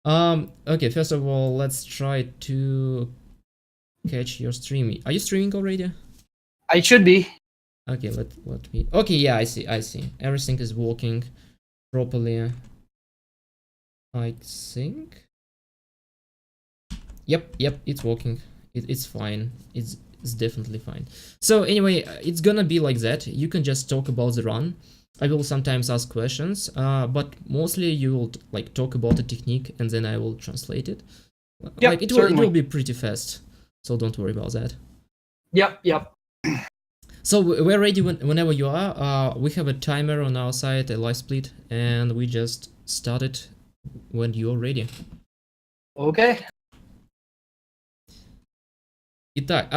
Okay, first of all, let's try to catch your stream. Are you streaming already? I should be. Okay, let me. Okay, yeah, I see. Everything is working properly. I think. Yep, it's working. It's fine. It's definitely fine. So anyway, it's gonna be like that. You can just talk about the run. I will sometimes ask questions, but mostly you will like talk about the technique, and then I will translate it. Yep, Like it certainly. will be pretty fast, so don't worry about that. Yep. So we're ready whenever you are. We have a timer on our side, a live split, and we just start it when you're ready. Okay. Итак,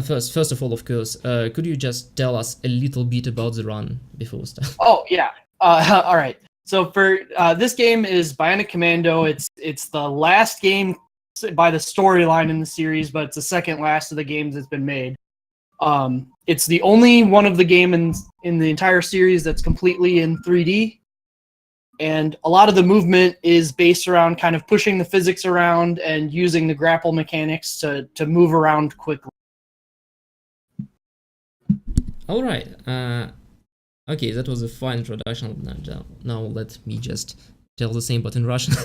first of all, of course, could you just tell us a little bit about the run before we start? Oh yeah. All right. So for this game is Bionic Commando. It's the last game by the storyline in the series, but it's the second last of the games that's been made. It's the only one of the game in the entire series that's completely in 3D. And a lot of the movement is based around kind of pushing the physics around and using the grapple mechanics to move around quickly. All right. Okay, that was a fine introduction. Now let me just tell the same, but in Russian.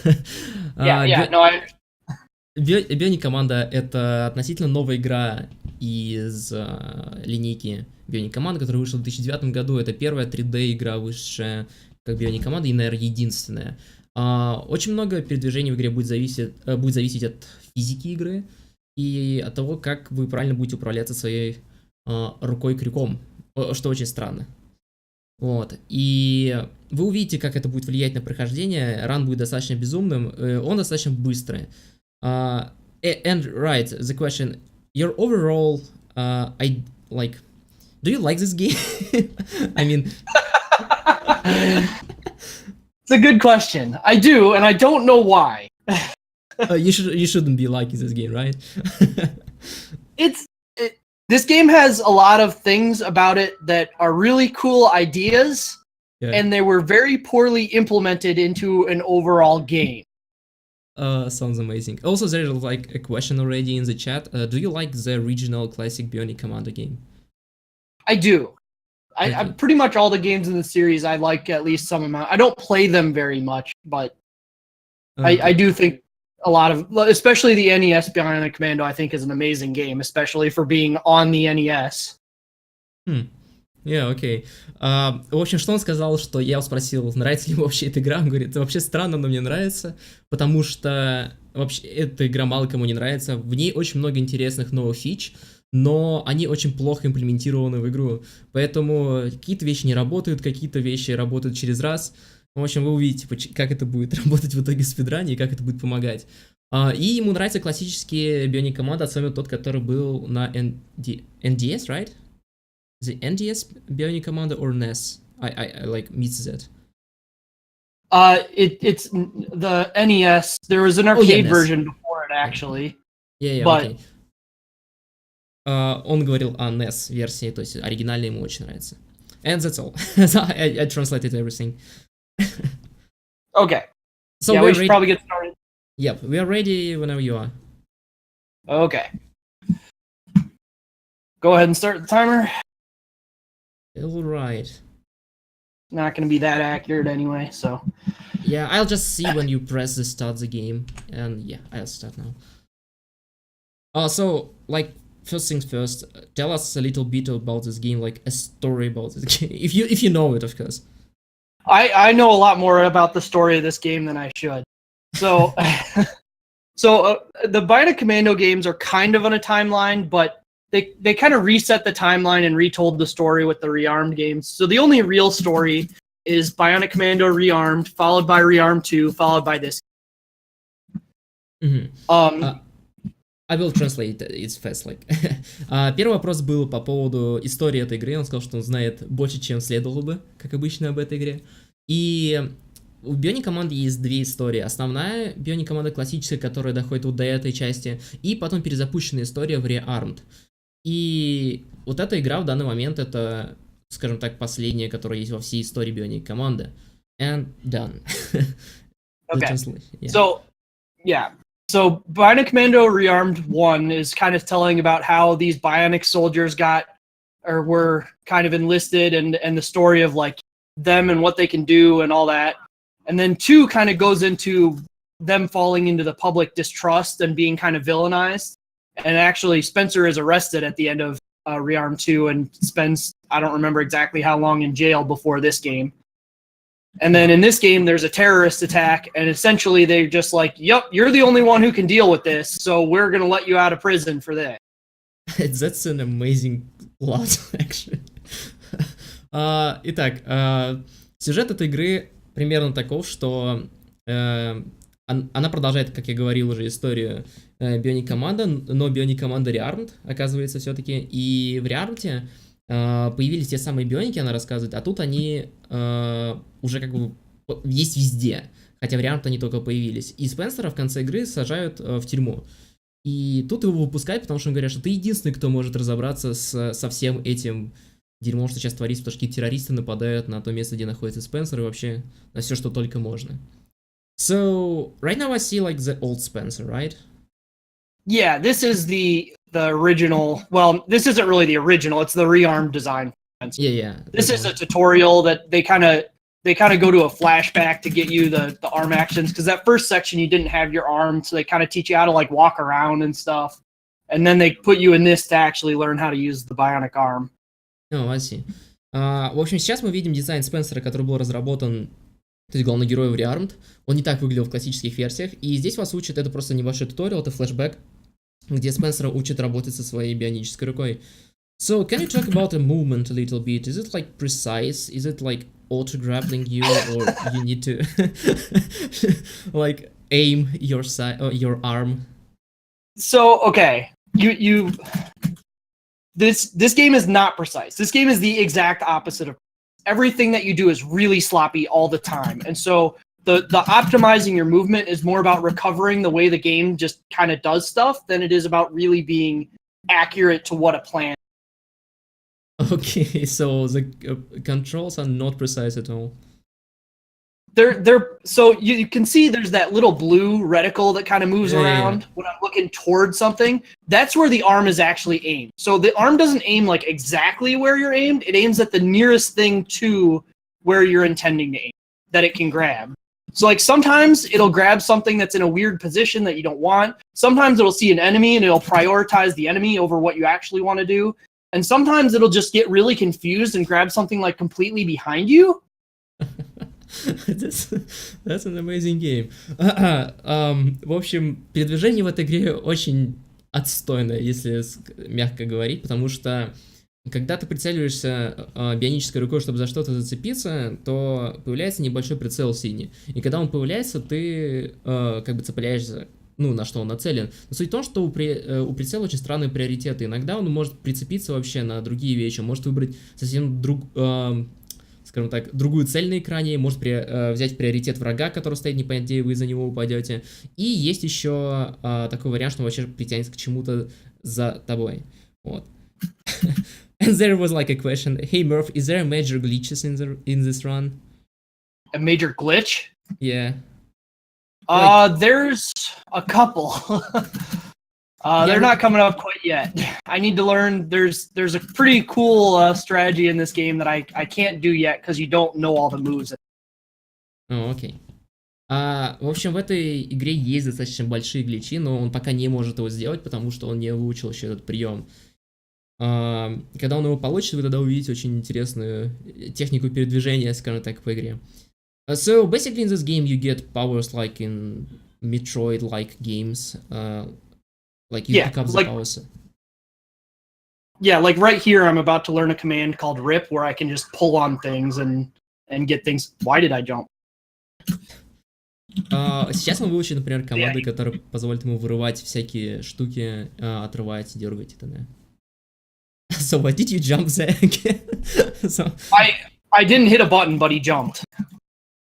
Bionic Commando — это относительно новая игра из линейки Bionic Commando, которая вышла в 2009 году. Это первая 3D игра, вышедшая как Bionic Commando, и, наверное, единственная. Очень много передвижений в игре будет зависеть от физики игры и от того, как вы правильно будете управляться своей рукой-крюком, что очень странно. Вот. И вы увидите, как это будет влиять на прохождение. Ран будет достаточно безумным, он достаточно быстрый. And right, the question, your overall, do you like this game? I mean, it's a good question. I do, and I don't know why. You shouldn't be liking this game, right? This game has a lot of things about it that are really cool ideas, and they were very poorly implemented into an overall game. Sounds amazing. Also, there's like a question already in the chat. Do you like the original classic Bionic Commando game? I do. I pretty much all the games in the series I like at least some amount. I don't play them very much, but I do think a lot of, especially the NES Bionic Commando, I think is an amazing game, especially for being on the NES. Окей. В общем, что он сказал, что я его спросил, нравится ли ему вообще эта игра. Он говорит, это вообще странно, но мне нравится, потому что вообще эта игра мало кому не нравится. В ней очень много интересных новых фич, но они очень плохо имплементированы в игру. Поэтому какие-то вещи не работают, какие-то вещи работают через раз. В общем, вы увидите, как это будет работать в итоге в спидране и как это будет помогать. И ему нравится классический Bionic Commando, особенно тот, который был на NDS, right? The NDS Bionic Commando or NES? I like mix that. It's the NES. There was an arcade version before it, actually. But... Okay. Он говорил о NES версии, то есть оригинальная ему очень нравится. And that's all. I translated everything. Okay. So yeah, we should probably get started. Yep, we are ready whenever you are. Okay. Go ahead and start the timer. All right. Not going to be that accurate anyway, so. Yeah, I'll just see when you press the start the game, and yeah, I'll start now. So, like, first things first, tell us a little bit about this game, like a story about this game, if you know it, of course. I know a lot more about the story of this game than I should. So, the Bionic Commando games are kind of on a timeline, but they kind of reset the timeline and retold the story with the Rearmed games. So the only real story is Bionic Commando Rearmed, followed by Rearmed 2, followed by this. I will translate it fast, like. Первый вопрос был по поводу истории этой игры. Он сказал, что он знает больше, чем следовало бы, как обычно, об этой игре. И у Bionic Commando есть две истории. Основная Bionic Commando классическая, которая доходит вот до этой части, и потом перезапущенная история в Rearmed. И вот эта игра в данный момент это, скажем так, последняя, которая есть во всей истории Bionic Commando. And done. Okay. So Yeah. So Bionic Commando Rearmed 1 is kind of telling about how these Bionic soldiers got or were kind of enlisted and the story of like them and what they can do and all that. And then 2 kind of goes into them falling into the public distrust and being kind of villainized. And actually Spencer is arrested at the end of Rearmed 2 and spends, I don't remember exactly how long in jail before this game. And then in this game, there's a terrorist attack, and essentially they're just like, "Yep, you're the only one who can deal with this, so we're gonna let you out of prison for that." That's an amazing plot, actually. Итак, сюжет этой игры примерно таков, что она продолжает, как я говорил уже, историю Bionic Commando, но Bionic Commando Rearmed, оказывается, все-таки. И в Rearmed появились те самые бионики, она рассказывает, а тут они уже как бы есть везде, хотя в Rearmed они только появились. И Спенсера в конце игры сажают в тюрьму. И тут его выпускают, потому что он говорит, что ты единственный, кто может разобраться со всем этим дерьмом, что сейчас творится, потому что какие-то террористы нападают на то место, где находится Спенсер, и вообще на все, что только можно. So, right now I see like the old Spencer, right? Yeah, this is the original. Well, this isn't really the original. It's the rearmed design. Yeah. This is a tutorial that they kind of go to a flashback to get you the arm actions, because that first section you didn't have your arm, so they kind of teach you how to like walk around and stuff, and then they put you in this to actually learn how to use the bionic arm. Oh, I see. В общем, сейчас мы видим дизайн Спенсера, который был разработан, то есть главный герой в Rearmed. Он не так выглядел в классических версиях, и здесь вас учат, это просто небольшой туториал, это флешбэк, где Спенсера учат работать со своей бионической рукой. So, can you talk about the movement a little bit? Is it like precise? Is it like auto-grappling you, or you need to like aim your your arm? So, okay, this game is not precise. This game is the exact opposite of everything that you do is really sloppy all the time. And so the optimizing your movement is more about recovering the way the game just kind of does stuff than it is about really being accurate to what a plan. Okay, so the controls are not precise at all. They're so you can see there's that little blue reticle that kind of moves around when I'm looking towards something. That's where the arm is actually aimed. So the arm doesn't aim like exactly where you're aimed. It aims at the nearest thing to where you're intending to aim that it can grab. So like sometimes it'll grab something that's in a weird position that you don't want. Sometimes it'll see an enemy and it'll prioritize the enemy over what you actually want to do. And sometimes it'll just get really confused and grab something like completely behind you. That's an amazing game. В общем, передвижение в этой игре очень отстойное, если мягко говорить, потому что когда ты прицеливаешься бионической рукой, чтобы за что-то зацепиться, то появляется небольшой прицел синий. И когда он появляется, ты как бы цепляешься, ну, на что он нацелен. Но суть в том, что у прицела очень странные приоритеты. Иногда он может прицепиться вообще на другие вещи, может выбрать совсем скажем так, другую цель на экране, может взять приоритет врага, который стоит непонятно где, и вы за него упадете. И есть еще такой вариант, что он вообще притянется к чему-то за тобой. Вот. And there was like a question, hey Murph, is there major glitches in this run? A major glitch? Yeah. There's a couple. They're not coming up quite yet. I need to learn. There's a pretty cool strategy in this game that I can't do yet because you don't know all the moves. Окей. В общем, в этой игре есть достаточно большие гличи, но он пока не может его сделать, потому что он не выучил еще этот прием. Когда он его получит, вы тогда увидите очень интересную технику передвижения, скажем так, по игре. So basically in this game you get powers like in Metroid-like games. Like you pick up the powers. Yeah, like right here I'm about to learn a command called RIP where I can just pull on things and get things. Why did I jump? Сейчас мы выучим, например, команды, которые позволят ему вырывать всякие штуки, отрывать, дергать и т.д. So why did you jump there again? I didn't hit a button, but he jumped.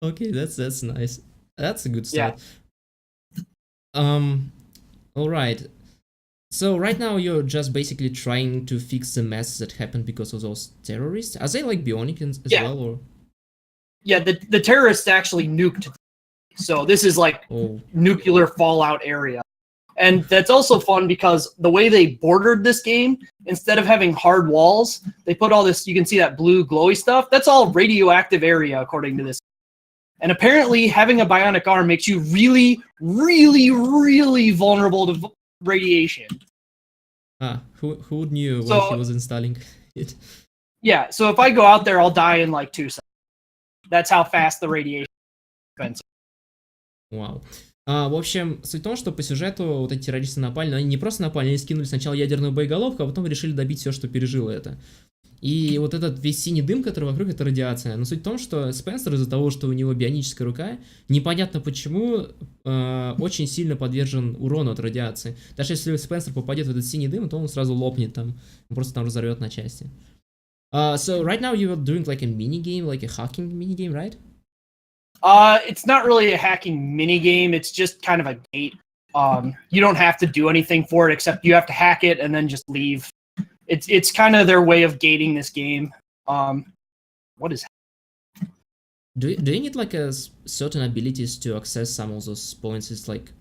Okay, that's nice. That's a good start. Yeah. All right. So right now you're just basically trying to fix the mess that happened because of those terrorists. Are they like Bionic as well, or? Yeah, the terrorists actually nuked. So this is like Oh, nuclear fallout area. And that's also fun because the way they bordered this game, instead of having hard walls, they put all this, you can see that blue glowy stuff. That's all radioactive area, according to this. And apparently having a bionic arm makes you really, really, really vulnerable to radiation. who knew when So- he was installing it? Yeah, so if I go out there, I'll die in like 2 seconds. That's how fast the radiation is. Вау. В общем, суть в том, что по сюжету вот эти террористы напали, но они не просто напали, они скинули сначала ядерную боеголовку, а потом решили добить все, что пережило это. И вот этот весь синий дым, который вокруг, это радиация. Но суть в том, что Спенсер из-за того, что у него бионическая рука, непонятно почему, очень сильно подвержен урону от радиации. Даже если Спенсер попадет в этот синий дым, то он сразу лопнет там, он просто там разорвет на части. So right now you're doing like a mini game, like a hacking mini game, right? It's not really a hacking mini game. It's just kind of a gate. You don't have to do anything for it except you have to hack it and then just leave. It's kind of their way of gating this game. What is? Do you need like a certain abilities to access some of those points? It's like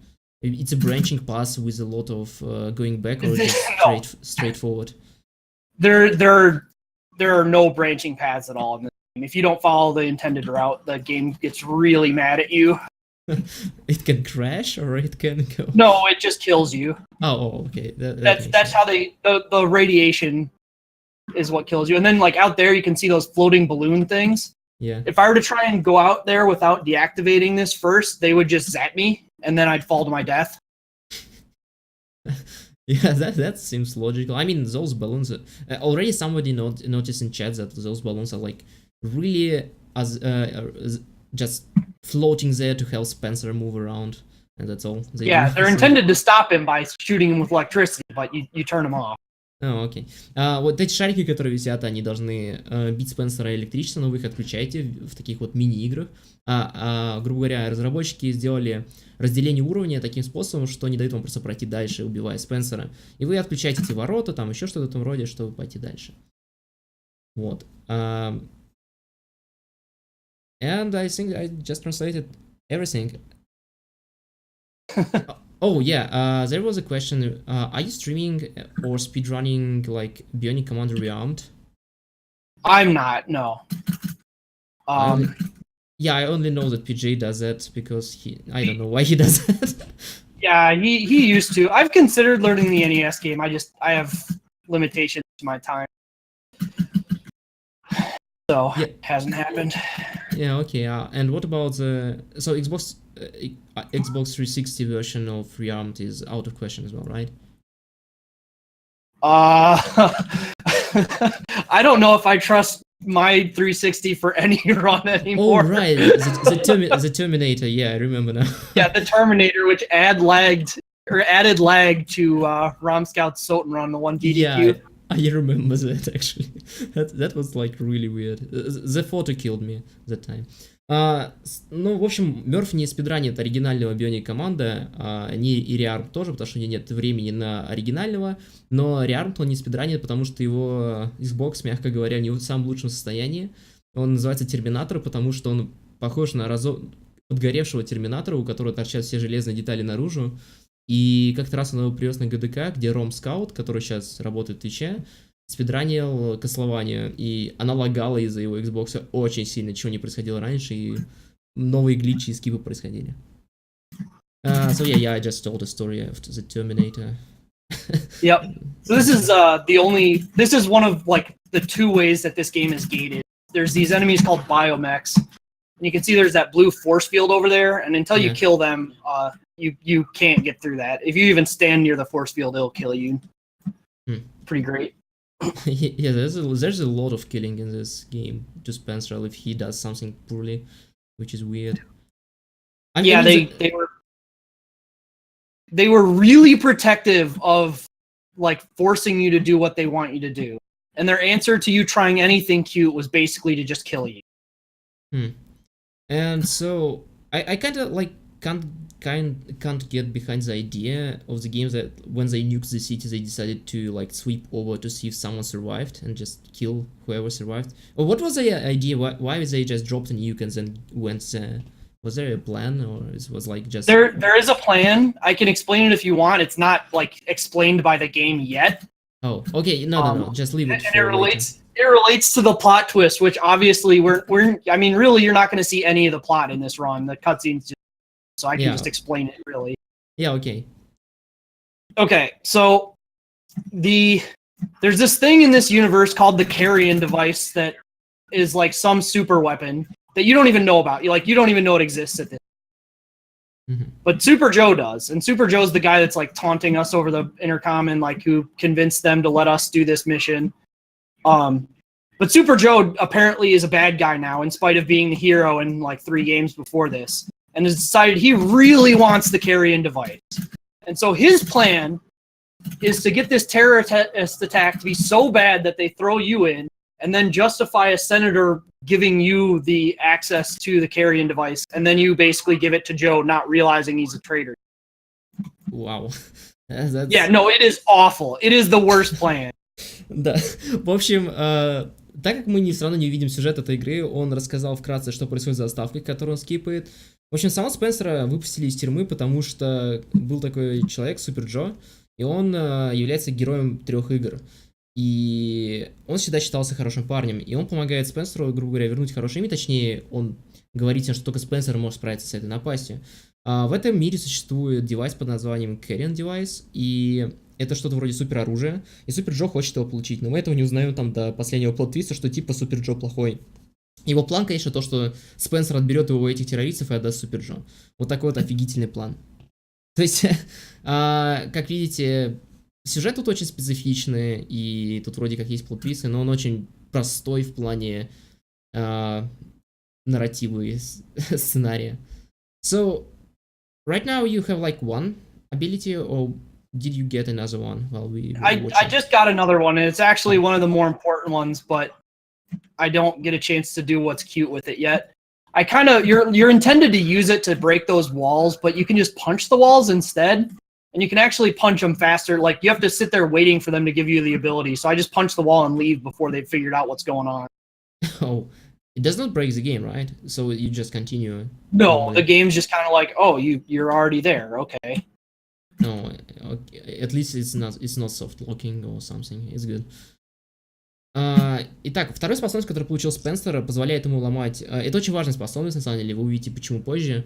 it's a branching path with a lot of going back, or just No. straightforward. There are no branching paths at all in this game. If you don't follow the intended route, the game gets really mad at you. It can crash or it can go. No, it just kills you. Oh, okay. That That's makes that's sense. how the radiation is what kills you. And then like out there you can see those floating balloon things. Yeah. If I were to try and go out there without deactivating this first, they would just zap me and then I'd fall to my death. Yeah, that seems logical. I mean, those balloons. Already somebody noticed in chat that those balloons are like really just floating there to help Spencer move around, and that's all. They Yeah, do. they're So- intended to stop him by shooting him with electricity, but you turn him off. Окей. Вот эти шарики, которые висят, они должны бить Спенсера электричеством, но вы их отключаете в таких вот мини-играх. Грубо говоря, разработчики сделали разделение уровня таким способом, что не дают вам просто пройти дальше, убивая Спенсера. И вы отключаете эти ворота, там еще что-то в этом роде, чтобы пойти дальше. Вот. And I think I just translated everything. Oh yeah, there was a question. Are you streaming or speedrunning like Bionic Commando Rearmed? I'm not, no. Yeah, I only know that PJ does that because I don't know why he does that. Yeah, he used to. I've considered learning the NES game. I have limitations to my time. So Yeah. it hasn't happened. Yeah, okay. And what about the Xbox 360 version of Rearmed is out of question as well, right? I don't know if I trust my 360 for any run Oh anymore. right, the Terminator. Yeah, I remember now. Yeah, the Terminator, which added lag to ROM Scout's Soten run, the one DDQ. Yeah, I remember that actually. That was like really weird. The photo killed me that time. Ну, в общем, Мёрф не спидранит оригинального Bionic Commando, не и Rearmed тоже, потому что у него нет времени на оригинального, но Rearmed он не спидранит, потому что его Xbox, мягко говоря, не в самом лучшем состоянии. Он называется Терминатор, потому что он похож на подгоревшего Терминатора, у которого торчат все железные детали наружу. И как-то раз он его привез на ГДК, где Ром Скаут, который сейчас работает в Твиче, спидранил Кослованию, и она лагала из-за его Xbox очень сильно, чего не происходило раньше, и новые гличи и скипы происходили. So yeah, I just told the story of the Terminator. Yep. So this is one of like the 2 ways that this game is gated. There's these enemies called biomechs, and you can see there's that blue force field over there, and until you Yeah. kill them, you can't get through that. If you even stand near the force field, it'll kill you. Pretty great. Yeah, there's a lot of killing in this game to Spencer if he does something poorly, which is weird. I mean, Yeah, they were really protective of like forcing you to do what they want you to do. And their answer to you trying anything cute was basically to just kill you. And so I kind of like can't get behind the idea of the game that when they nuked the city, they decided to like sweep over to see if someone survived and just kill whoever survived. Or what was the idea? Why they just dropped a nuke and then went Was there a plan, or it was like just There is a plan. I can explain it if you want. It's not like explained by the game yet. Oh, okay, no, just leave it And for later. it relates to the plot twist, which obviously we're I mean, really, you're not going to see any of the plot in this run. The cutscenes, so I can Yeah. just explain it really. Yeah, okay. Okay, so there's this thing in this universe called the carrion device that is like some super weapon that you don't even know about. You don't even know it exists at this. But Super Joe does, and Super Joe's the guy that's like taunting us over the intercom and like who convinced them to let us do this mission. But Super Joe apparently is a bad guy now, in spite of being the hero in like 3 games before this, and has decided he really wants the carrion device. And so his plan is to get this terrorist attack to be so bad that they throw you in, and then justify a senator giving you the access to the carrion device, and then you basically give it to Joe, not realizing he's a traitor. Вау. That's... Yeah, no, it is awful. It is the worst plan. Да. В общем, так как мы все равно не увидим сюжет этой игры, он рассказал вкратце, что происходит с заставкой, которую он скипает. В общем, самого Спенсера выпустили из тюрьмы, потому что был такой человек, Супер Джо, и он является героем 3 игр. И он всегда считался хорошим парнем, и он помогает Спенсеру, грубо говоря, вернуть хорошее имя, точнее, он говорит им, что только Спенсер может справиться с этой напастью. В этом мире существует девайс под названием Carrion Device, и это что-то вроде супероружия, и Супер Джо хочет его получить, но мы этого не узнаем там до последнего плот-твиста, что типа Супер Джо плохой. Его план, конечно, то, что Спенсер отберет его у этих террористов и отдаст Супер Джо. Вот такой вот офигительный план. То есть, как видите, сюжет тут очень специфичный, и тут вроде как есть плот-твисты, но он очень простой в плане нарратива и сценария. So, right now you have like one ability, or did you get another one while we were watching? I just got another one, and it's actually one of the more important ones, but I don't get a chance to do what's cute with it yet. I kind of you're intended to use it to break those walls, but you can just punch the walls instead, and you can actually punch them faster. Like you have to sit there waiting for them to give you the ability. So I just punch the wall and leave before they've figured out what's going on. Oh, it does not break the game, right? So you just continue. No, the game's just kind of like, oh, you're already there. Okay. No, okay. At least it's not soft locking or something. It's good. Итак, вторая способность, которую получил Спенсер, позволяет ему ломать... Это очень важная способность, на самом деле, вы увидите почему позже.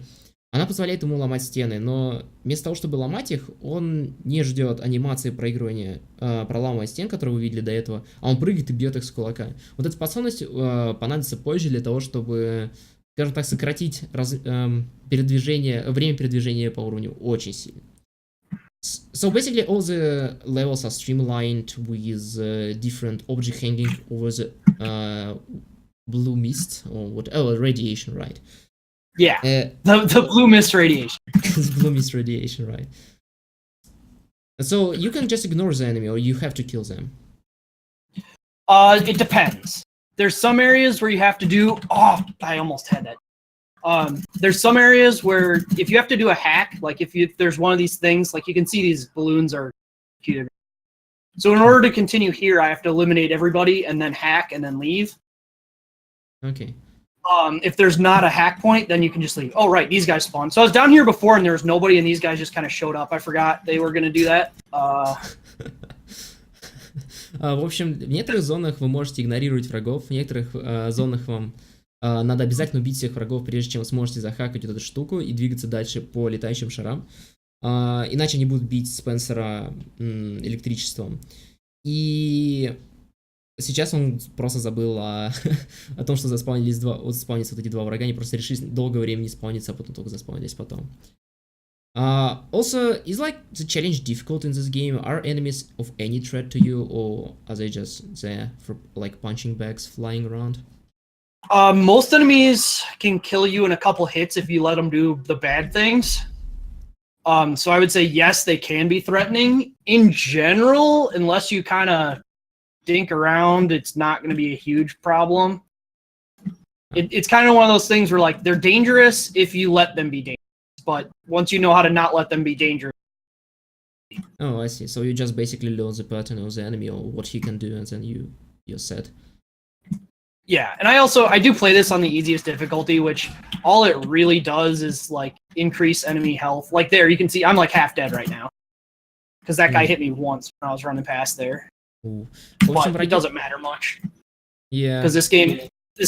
Она позволяет ему ломать стены, но вместо того, чтобы ломать их, он не ждет анимации проигрывания, проламывания стен, которые вы видели до этого, а он прыгает и бьет их с кулака. Вот эта способность понадобится позже для того, чтобы, скажем так, сократить время передвижения по уровню очень сильно. So basically all the levels are streamlined with different object hanging over the blue mist or whatever, radiation, right? Yeah, the blue mist radiation. Blue mist radiation, right? So you can just ignore the enemy, or you have to kill them. It depends. There's some areas where you have to do... Oh, I almost had that. There's some areas where if you have to do a hack, like if there's one of these things, like you can see these balloons are cute. So in order to continue here, I have to eliminate everybody and then hack and then leave. Okay. If there's not a hack point, then you can just leave. Oh, right, these guys spawned. So I was down here before and there was nobody and these guys just kind of showed up. I forgot they were going to do that. В общем, в некоторых зонах вы можете игнорировать врагов, в некоторых зонах вам надо обязательно убить всех врагов, прежде чем вы сможете захакать вот эту штуку и двигаться дальше по летающим шарам. Иначе они будут бить Спенсера электричеством. И сейчас он просто забыл о том, что заспаунились вот эти два врага. Они просто решили долгое время не спауниться, а потом только заспаунились потом. Also, is like the challenge difficult in this game? Are enemies of any threat to you, or are they just there for like punching bags flying around? Most enemies can kill you in a couple hits if you let them do the bad things. So I would say yes, they can be threatening. In general, unless you kind of dink around, it's not going to be a huge problem. It's kind of one of those things where like they're dangerous if you let them be dangerous, but once you know how to not let them be dangerous. Oh, I see. So you just basically learn the pattern of the enemy or what he can do, and then you're set. Yeah, and I do play this on the easiest difficulty, which all it really does is like increase enemy health. Like there, you can see I'm like half dead right now because that guy hit me once when I was running past there. В But общем, it doesn't matter much Yeah. because this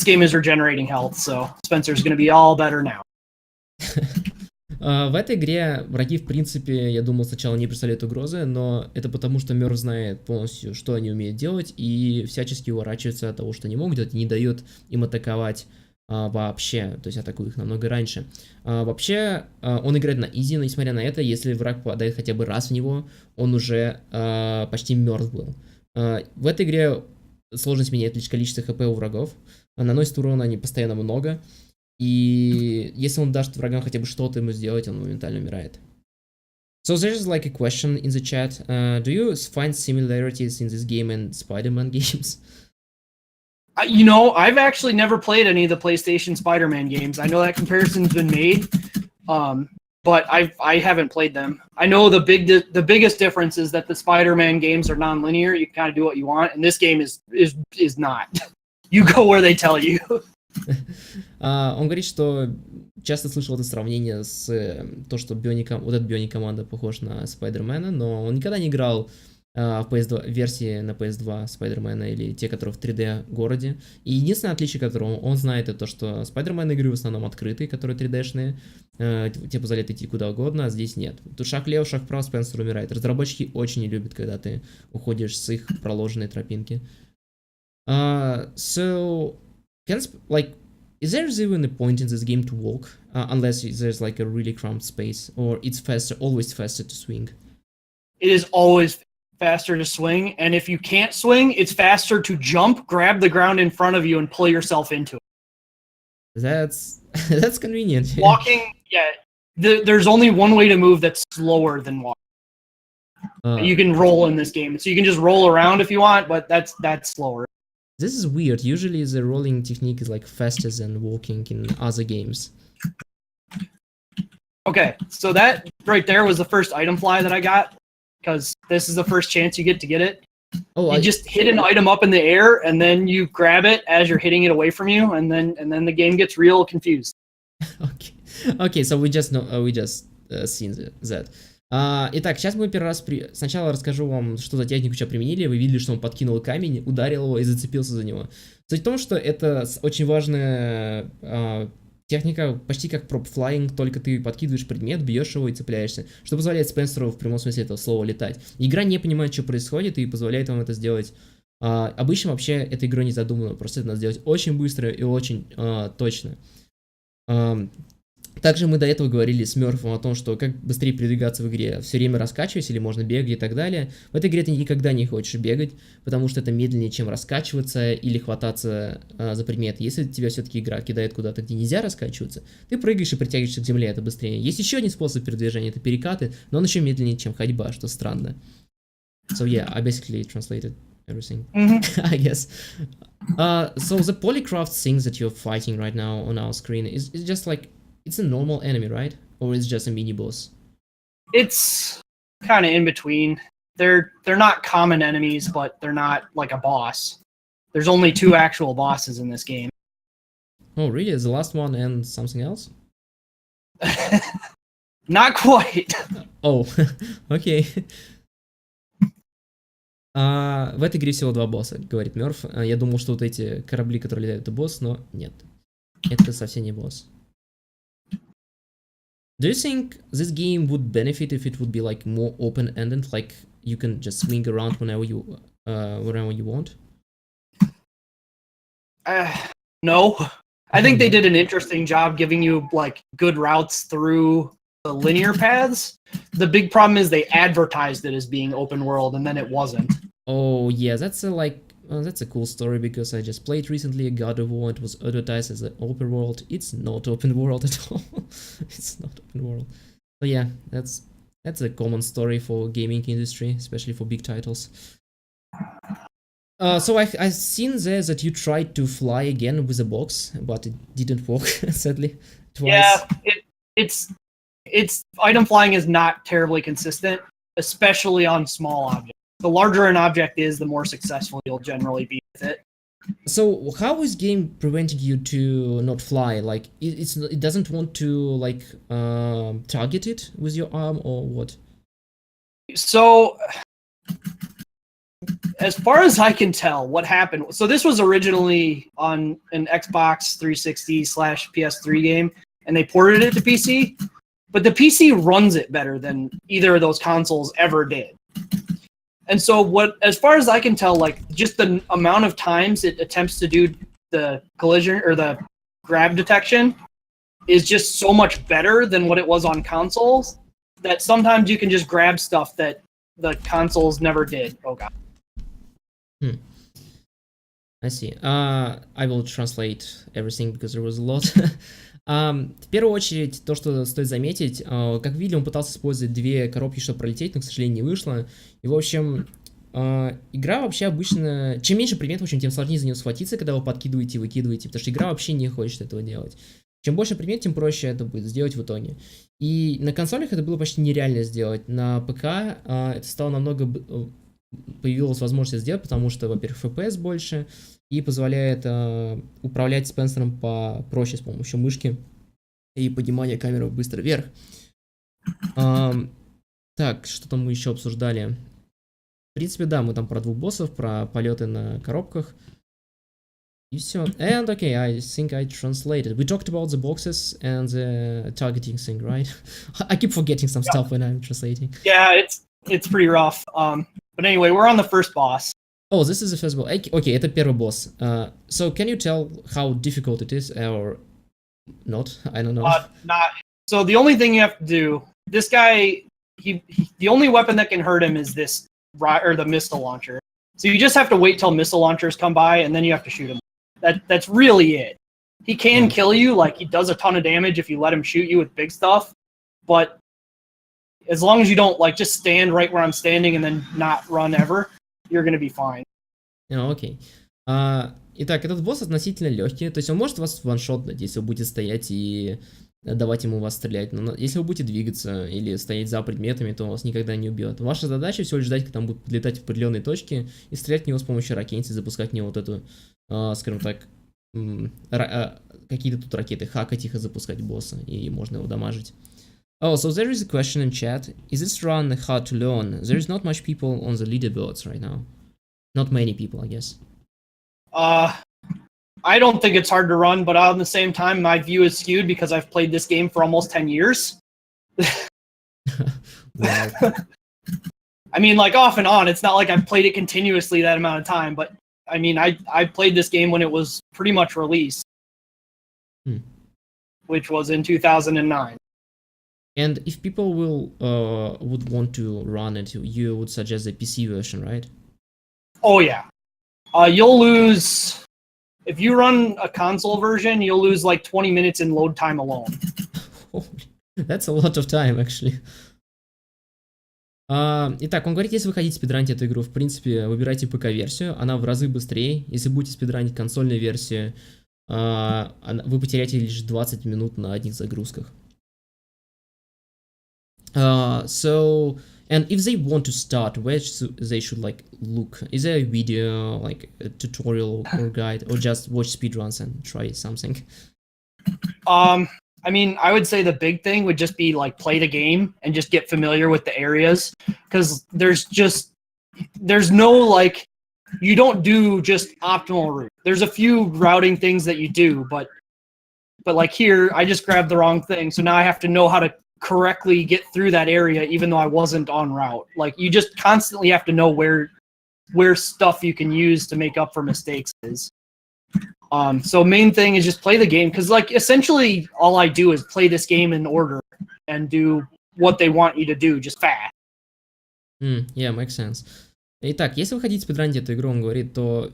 game is regenerating health, so Spencer's gonna be all better now. В этой игре враги, в принципе, я думал, сначала не представляют угрозы, но это потому, что Мёрф знает полностью, что они умеют делать, и всячески уворачивается от того, что они могут делать, и не дает им атаковать вообще, то есть атакует их намного раньше. Вообще, он играет на изи, но несмотря на это, если враг попадает хотя бы раз в него, он уже почти мертв был. В этой игре сложность меняет лишь количество хп у врагов, наносит урона они постоянно много, и если он даст врагам хотя бы что-то ему сделать, он моментально умирает. So there's like a question in the chat. Do you find similarities in this game and Spider-Man games? You know, I've actually never played any of the PlayStation Spider-Man games. I know that comparison's been made, but I haven't played them. I know the biggest difference is that the Spider-Man games are non-linear. You can kind of do what you want, and this game is not. You go where they tell you. Он говорит, что часто слышал это сравнение с то, что вот этот Bionic Commando похож на Спайдермена, но он никогда не играл в PS2, версии на PS2 Спайдермена или те, которые в 3D городе. И единственное отличие, которого он знает, это то, что Спайдермен игры в основном открытые, которые 3D-шные, тебе позволяют идти куда угодно, а здесь нет. Тут шаг влево, шаг вправо, Спенсер умирает. Разработчики очень не любят, когда ты уходишь с их проложенной тропинки. So, is there even a point in this game to walk, unless there's like a really cramped space, or it's always faster to swing? It is always faster to swing, and if you can't swing, it's faster to jump, grab the ground in front of you, and pull yourself into it. That's convenient. Walking, yeah. There's only one way to move that's slower than walking. You can roll in this game, so you can just roll around if you want, but that's slower. This is weird. Usually the rolling technique is like faster than walking in other games. Okay, so that right there was the first item fly that I got, because this is the first chance you get to get it. Oh, you just hit an item up in the air, and then you grab it as you're hitting it away from you, and then the game gets real confused. Okay, so we just seen that. Итак, сейчас мы первый раз... Сначала расскажу вам, что за технику сейчас применили. Вы видели, что он подкинул камень, ударил его и зацепился за него. Суть в том, что это очень важная техника, почти как прop-флайинг, только ты подкидываешь предмет, бьешь его и цепляешься, что позволяет Спенсеру в прямом смысле этого слова летать. Игра не понимает, что происходит, и позволяет вам это сделать. Обычно вообще этой игрой не задумано, просто это надо сделать очень быстро и очень точно. Также мы до этого говорили с Мёрфом о том, что как быстрее передвигаться в игре, все время раскачиваясь или можно бегать и так далее. В этой игре ты никогда не хочешь бегать, потому что это медленнее, чем раскачиваться или хвататься за предмет. Если тебя все-таки игра кидает куда-то, где нельзя раскачиваться, ты прыгаешь и притягиваешься к земле, это быстрее. Есть еще один способ передвижения, это перекаты, но он еще медленнее, чем ходьба, что странно. So yeah, I basically translated everything, I guess. So the Polycraft thing that you're fighting right now on our screen is just like, it's a normal enemy, right? Or it's just a mini boss? It's kind of in between. They're not common enemies, but they're not like a boss. There's only 2 actual bosses in this game. Oh, really? Is the last one and something else? Not quite. Oh, окей. В этой игре всего 2 босса, говорит Мёрф. Я думал, что вот эти корабли, которые летают, это босс, но нет. Это совсем не босс. Do you think this game would benefit if it would be like more open-ended, like you can just swing around whenever you want? No. I think they did an interesting job giving you like good routes through the linear paths. The big problem is they advertised it as being open world, and then it wasn't. Oh yeah, that's a cool story because I just played recently a God of War. It was advertised as an open world. It's not open world at all. It's not open world. So yeah, that's a common story for gaming industry, especially for big titles. So I've seen there that you tried to fly again with a box, but it didn't work, sadly, twice. Yeah, it's item flying is not terribly consistent, especially on small objects. The larger an object is, the more successful you'll generally be with it. So how is game preventing you to not fly? Like it doesn't want to like target it with your arm or what? So, as far as I can tell, what happened. So this was originally on an Xbox 360 slash PS3 game, and they ported it to PC. But the PC runs it better than either of those consoles ever did. And so, as far as I can tell, like just the amount of times it attempts to do the collision or the grab detection is just so much better than what it was on consoles that sometimes you can just grab stuff that the consoles never did. Oh god. I see. I will translate everything because there was a lot. В первую очередь, то, что стоит заметить, как видели, он пытался использовать две коробки, чтобы пролететь, но, к сожалению, не вышло. И, в общем, игра вообще обычно... Чем меньше предметов, в общем, тем сложнее за него схватиться, когда вы подкидываете и выкидываете, потому что игра вообще не хочет этого делать. Чем больше предметов, тем проще это будет сделать в итоге. И на консолях это было почти нереально сделать. На ПК это стало намного... Появилась возможность сделать, потому что, во-первых, FPS больше, и позволяет управлять Спенсером попроще с помощью мышки и поднимания камеры быстро вверх. Так, что там мы еще обсуждали? В принципе, да, мы там про двух боссов, про полеты на коробках. И все. And okay, I think I translated. We talked about the boxes and the targeting thing, right? I keep forgetting some stuff when I'm translating. Yeah, it's pretty rough. But anyway, we're on the first boss. Oh, this is the first boss. Okay, это первый босс. So can you tell how difficult it is or not? I don't know. Not. So the only thing you have to do, this guy, the only weapon that can hurt him is this, or the missile launcher. So you just have to wait till missile launchers come by, and then you have to shoot him. That's really it. He can kill you, like he does a ton of damage if you let him shoot you with big stuff, but as long as you don't like just stand right where I'm standing and then not run ever, you're gonna be fine. Окей. Итак, этот босс относительно легкий, то есть он может вас ваншотнуть, если вы будете стоять и давать ему вас стрелять, но если вы будете двигаться или стоять за предметами, то он вас никогда не убьет. Ваша задача всего лишь ждать, когда он будет подлетать в определенные точки и стрелять в него с помощью ракетницы, запускать в него вот эту, скажем так, какие-то тут ракеты, хакать их и запускать босса, и можно его дамажить. Oh, so there is a question in chat. Is this run hard to learn? There is not much people on the leaderboards right now. Not many people, I guess. I don't think it's hard to run, but on the same time, my view is skewed because I've played this game for almost 10 years. I mean, like off and on. It's not like I've played it continuously that amount of time, but I mean, I played this game when it was pretty much released, which was in 2009. And if people would want to run it, you would suggest the PC version, right? Oh yeah, you'll lose if you run a console version. You'll lose like 20 minutes in load time alone. That's a lot of time, actually. Итак, он говорит, если вы хотите спидранить эту игру, в принципе, выбирайте ПК-версию, она в разы быстрее. Если будете спидранить консольную версию, вы потеряете лишь 20 минут на одних загрузках. So, and if they want to start, where they should like look? Is there a video, like a tutorial or guide, or just watch speedruns and try something? I mean, I would say the big thing would just be like play the game and just get familiar with the areas, because there's no like, you don't do just optimal route. There's a few routing things that you do, but like here, I just grabbed the wrong thing, so now I have to know how to correctly get through that area even though I wasn't en route. Like you just constantly have to know where stuff you can use to make up for mistakes is. So main thing is just play the game, because like essentially all I do is play this game in order and do what they want you to do, just fast. Yeah, makes sense. Итак, если вы хотите спидранить эту игру, он говорит, то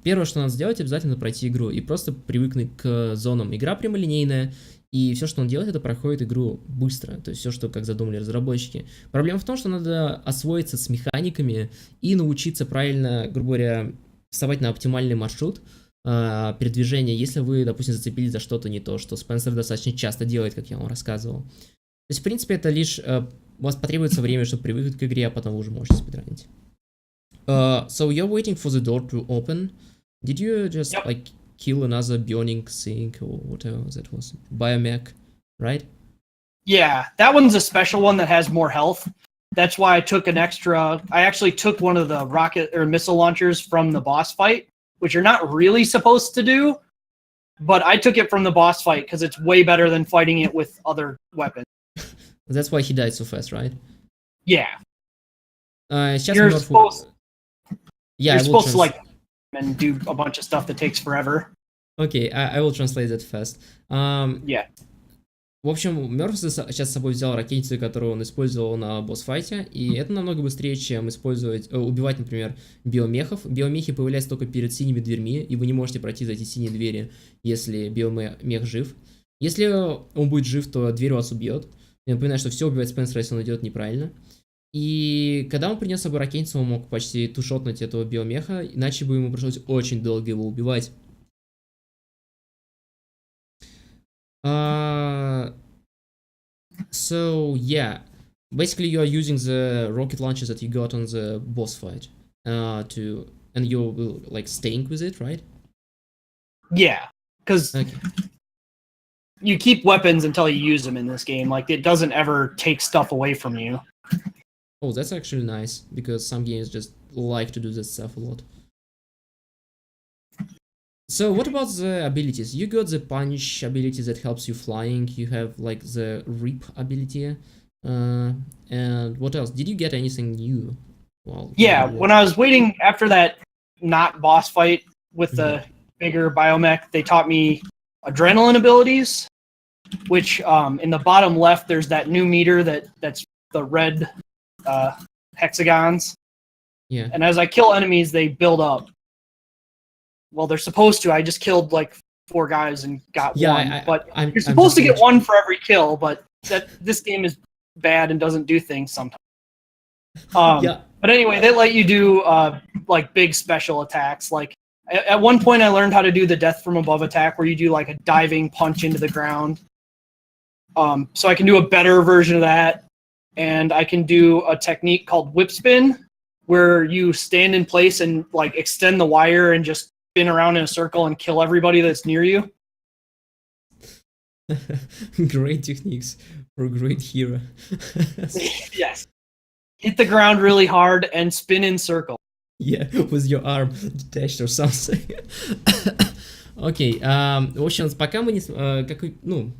первое, что надо сделать, обязательно пройти игру и просто привыкнуть к зонам. Игра прямолинейная, и все, что он делает, это проходит игру быстро. То есть все, что как задумали разработчики. Проблема в том, что надо освоиться с механиками и научиться правильно, грубо говоря, вставать на оптимальный маршрут передвижения, если вы, допустим, зацепились за что-то не то, что Спенсер достаточно часто делает, как я вам рассказывал. То есть, в принципе, это лишь... у вас потребуется время, чтобы привыкнуть к игре, а потом вы уже можете спидранить. So you're waiting for the door to open. Did you just Yep. like kill another Bionic thing or whatever that was? Biomech, right? Yeah, that one's a special one that has more health. That's why I took an extra. I actually took one of the rocket or missile launchers from the boss fight, which you're not really supposed to do, but I took it from the boss fight because it's way better than fighting it with other weapons. That's why he died so fast, right? Yeah, Сейчас you're Murph... supposed Yeah, you're I will supposed to like and do a bunch of stuff that takes forever. Окей, I will translate that fast. Yeah. В общем, Мёрф сейчас с собой взял ракетницу, которую он использовал на босс-файте, и это намного быстрее, чем убивать, например, биомехов. Биомехи появляются только перед синими дверьми, и вы не можете пройти за эти синие двери, если биомех жив. Если он будет жив, то дверь вас убьет. Я напоминаю, что все убивает Спенсера, если он идет неправильно. И когда он принес с собой ракетницу, он мог почти тушотнуть этого биомеха, иначе бы ему пришлось очень долго его убивать. So yeah, basically you are using the rocket launchers that you got on the boss fight and you will like staying with it, right? Yeah, because Okay. you keep weapons until you use them in this game. Like it doesn't ever take stuff away from you. Oh, that's actually nice because some games just like to do this stuff a lot. So what about the abilities? You got the punch ability that helps you flying. You have like the rip ability. And what else? Did you get anything new? Well, Yeah, when I was waiting after that not boss fight with the bigger biomech, they taught me adrenaline abilities, which in the bottom left there's that new meter that's the red hexagons. Yeah. And as I kill enemies, they build up. Well, they're supposed to. I just killed like 4 guys and got one. But you're supposed to get one for every kill, but this game is bad and doesn't do things sometimes. Yeah. But anyway, they let you do like big special attacks. Like at one point, I learned how to do the death from above attack, where you do like a diving punch into the ground. So I can do a better version of that, and I can do a technique called whip spin, where you stand in place and like extend the wire and just spin around in a circle and kill everybody that's near you. Great techniques for a great hero. Yes. Hit the ground really hard and spin in circle. Yeah, with your arm detached or something. Окей, в общем, пока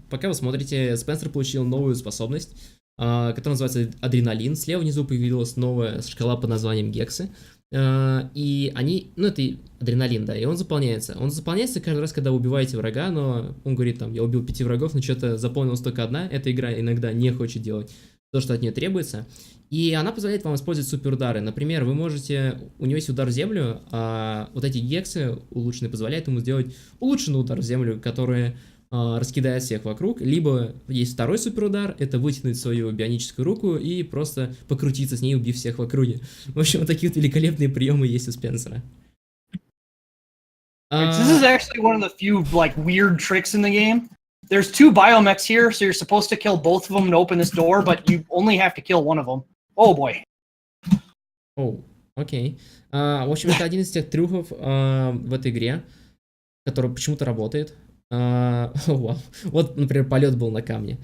пока вы смотрите, Спенсер получил новую способность, которая называется адреналин. Слева внизу появилась новая шкала под названием гексы. И они, это адреналин, да, и он заполняется. Он заполняется каждый раз, когда вы убиваете врага, но он говорит там, я убил 5 врагов, но что-то заполнилось только одна. Эта игра иногда не хочет делать то, что от нее требуется. И она позволяет вам использовать суперудары. Например, вы можете, у него есть удар в землю, а вот эти гексы улучшенные позволяют ему сделать улучшенный удар в землю, который раскидает всех вокруг. Либо есть второй суперудар, это вытянуть свою бионическую руку и просто покрутиться с ней, убив всех в округе. В общем, вот такие вот великолепные приемы есть у Спенсера. This is actually one of the few like weird tricks in the game. There's 2 biomechs here, so you're supposed to kill both of them to open this door, but you only have to kill one of them. Oh boy. О, окей. В общем, это один из тех трюков в этой игре, который почему-то работает. Вау. Вот, например, полет был на камне.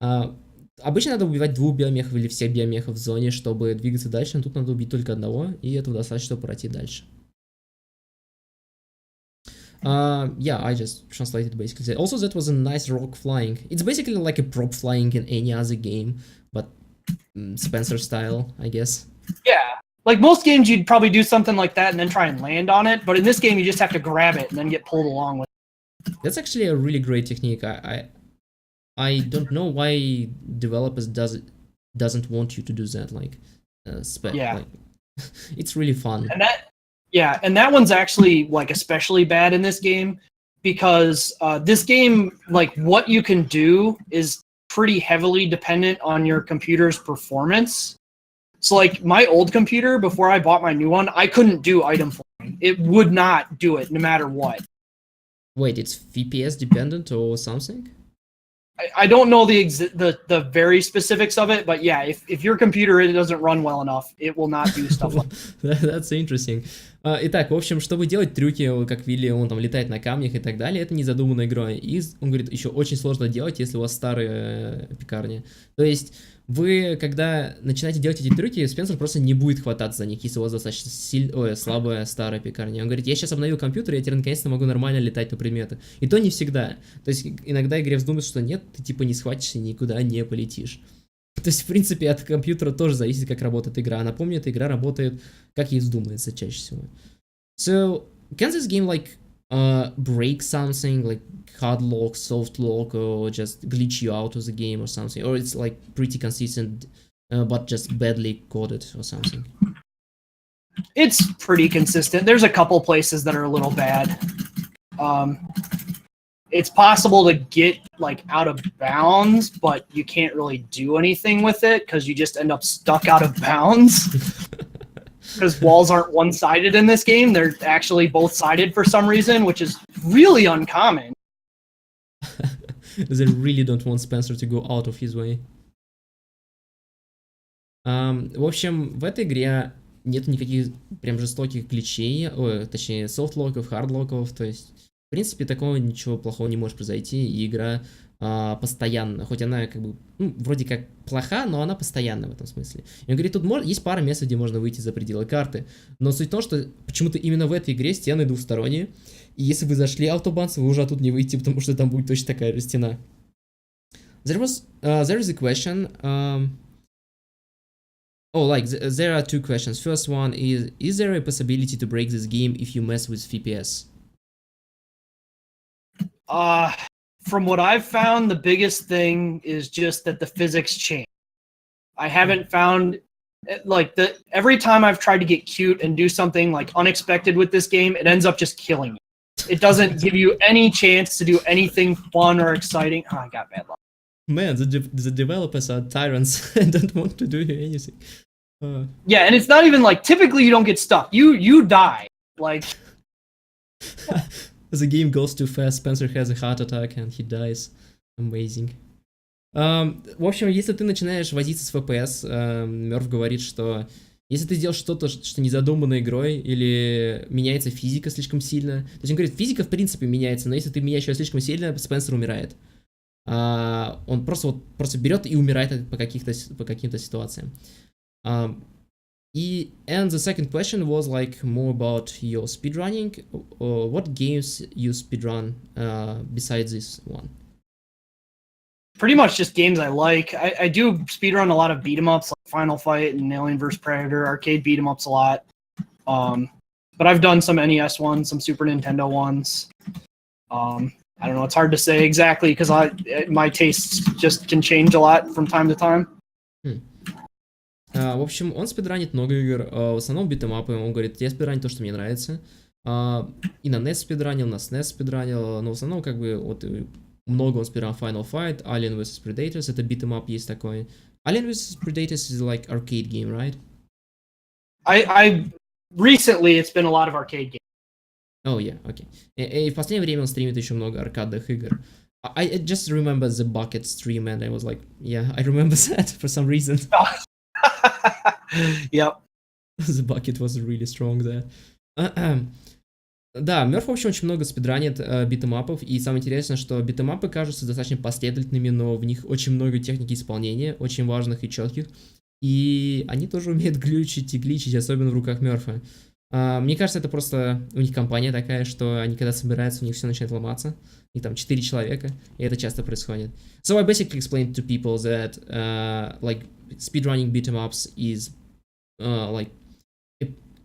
Обычно надо убивать 2 биомехов или всех биомехов в зоне, чтобы двигаться дальше, но тут надо убить только одного, и этого достаточно, чтобы пройти дальше. Yeah, I just translated basically. Also, that was a nice rock flying. It's basically like a prop flying in any other game, but Spencer style, I guess. Yeah. Like most games, you'd probably do something like that and then try and land on it. But in this game, you just have to grab it and then get pulled along with it. That's actually a really great technique. I don't know why developers doesn't want you to do that. Like, like, it's really fun. And that one's actually like especially bad in this game because this game, like what you can do is pretty heavily dependent on your computer's performance. So like my old computer, before I bought my new one, I couldn't do item flying. It would not do it no matter what. Wait, it's FPS dependent or something? I don't know the very specifics of it, but yeah, if your computer it doesn't run well enough, it will not do stuff like that. That's interesting. Итак, в общем, чтобы делать трюки, как Вилли, он там летает на камнях и так далее, это не задуманная игра. И он говорит, еще очень сложно делать, если у вас старые пекарни. То есть вы, когда начинаете делать эти трюки, Спенсер просто не будет хвататься за них, если у вас достаточно слабая старая пекарня. Он говорит, я сейчас обновил компьютер, и я теперь наконец-то могу нормально летать на предметы. И то не всегда. То есть иногда игре вздумается, что нет, ты типа не схватишься и никуда не полетишь. То есть, в принципе, от компьютера тоже зависит, как работает игра. Напомню, эта игра работает, как ей вздумается чаще всего. So, can this game, like, break something, like hard lock, soft lock, or just glitch you out of the game or something? Or it's, like, pretty consistent, but just badly coded or something? It's pretty consistent. There's a couple places that are a little bad. It's possible to get like out of bounds, but you can't really do anything with it because you just end up stuck out of bounds. Because walls aren't one-sided in this game. They're actually both-sided for some reason, which is really uncommon. They really don't want Spencer to go out of his way. В общем, в этой игре нет никаких прям жестоких гличей, точнее, софт-локов, хард-локов, то есть, в принципе, такого ничего плохого не может произойти, и игра постоянно, хоть она как бы, вроде как плоха, но она постоянна в этом смысле. И он говорит, тут есть пара мест, где можно выйти за пределы карты, но суть в том, что почему-то именно в этой игре стены двухсторонние, и если вы зашли автобанс, вы уже оттуда не выйдете, потому что там будет точно такая же стена. There is a question, there are two questions. First one is there a possibility to break this game if you mess with FPS? From what I've found, the biggest thing is just that the physics change. I haven't found, like, every time I've tried to get cute and do something, like, unexpected with this game, it ends up just killing me. It doesn't give you any chance to do anything fun or exciting. Oh, I got bad luck. Man, the developers are tyrants and don't want to do anything. Yeah, and it's not even, like, typically you don't get stuck. You die. Like... The game goes too fast, Spencer has a heart attack and he dies. Amazing. В общем, если ты начинаешь возиться с FPS, Мёрф говорит, что если ты делаешь что-то, что не задумано игрой, или меняется физика слишком сильно, то есть он говорит, физика в принципе меняется, но если ты меняешь ее слишком сильно, Спенсер умирает. Он просто берет и умирает по каким-то ситуациям. And the second question was like more about your speedrunning. What games you speedrun besides this one? Pretty much just games I like. I do speedrun a lot of beat 'em ups like Final Fight and Alien vs Predator, arcade beat 'em ups a lot. But I've done some NES ones, some Super Nintendo ones. I don't know, it's hard to say exactly because my tastes just can change a lot from time to time. В общем, он спидранит много игр, в основном битэмапы. Он говорит, я спидраню то, что мне нравится. И на NES спидранил, на SNES спидранил, но в основном как бы вот много он спидранил Final Fight, Alien vs Predators, это битэмап есть такой. Alien vs Predators is like arcade game, right? I recently it's been a lot of arcade games. Oh yeah, okay. И в последнее время он стримит еще много аркадных игр. I just remember the bucket stream and I was like, yeah, I remember that for some reason. Yep. The bucket was really strong there. Да, Мёрф, в общем, очень много спидранит битэмапов, и самое интересное, что битэмапы кажутся достаточно последовательными, но в них очень много техники исполнения, очень важных и четких, и они тоже умеют глючить и гличить, особенно в руках Мёрфа. Мне кажется, это просто у них компания такая, что они когда собираются, у них все начинает ломаться. У них там 4 человека, и это часто происходит. So I basically explained to people that like speedrunning beat 'em ups is like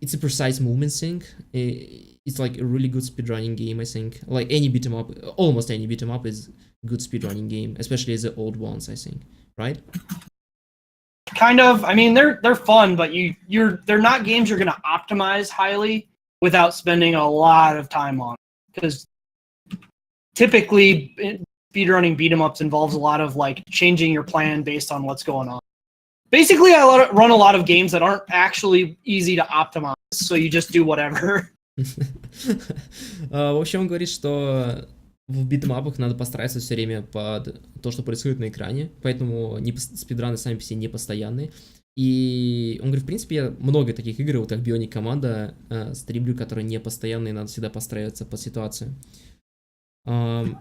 it's a precise movement thing. It's like a really good speedrunning game, I think. Like any beat 'em up, almost any beat 'em up is a good speedrunning game, especially the old ones, I think. Right? Kind of. I mean, they're fun, but they're not games you're going to optimize highly without spending a lot of time on. Because typically, speedrunning beat 'em ups involves a lot of like changing your plan based on what's going on. Basically, I run a lot of games that aren't actually easy to optimize, so you just do whatever. В общем, он говорит, что в битмапах надо подстраиваться все время под то, что происходит на экране, поэтому спидраны сами по себе не постоянные. И он говорит, в принципе, я много таких игр, вот как Bionic команда, стримлю, которые не постоянные, надо всегда подстраиваться под ситуацию. There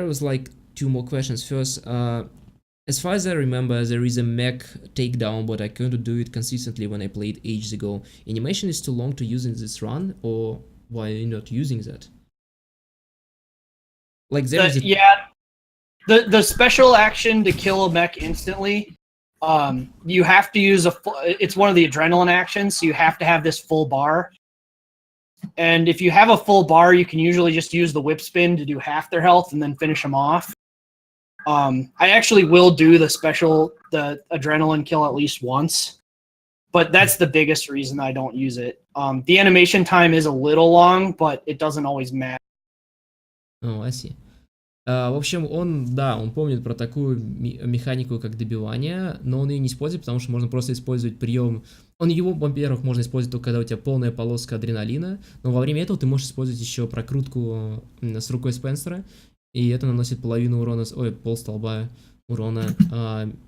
was like two more questions. First, as far as I remember, there is a mech takedown, but I couldn't do it consistently when I played ages ago. Animation is too long to use in this run, or why are you not using that? Like there is a... Yeah, the special action to kill a mech instantly. You have to use it's one of the adrenaline actions, so you have to have this full bar. And if you have a full bar, you can usually just use the whip spin to do half their health and then finish them off. I actually will do the adrenaline kill at least once, but that's the biggest reason I don't use it. The animation time is a little long, but it doesn't always matter. Oh, I see. В общем, он помнит про такую механику, как добивание, но он ее не использует, потому что можно просто использовать прием. Его, во-первых, можно использовать только когда у тебя полная полоска адреналина, но во время этого ты можешь использовать еще прокрутку с рукой Спенсера, и это наносит половину урона, полстолба урона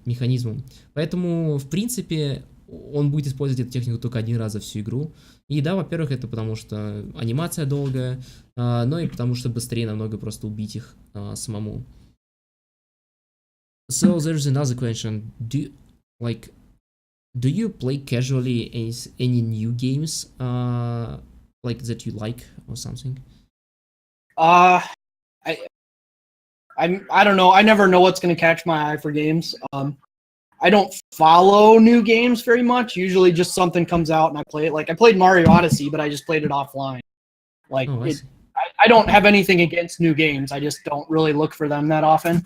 механизмом. Поэтому, в принципе, он будет использовать эту технику только один раз за всю игру. И да, во-первых, это потому что анимация долгая, но и потому что быстрее намного просто убить их самому. So there's another question. Do you play casually any new games like that you like or something? I don't know. I never know what's going to catch my eye for games. I don't follow new games very much. Usually just something comes out and I play it. Like I played Mario Odyssey, but I just played it offline. Like I don't have anything against new games. I just don't really look for them that often.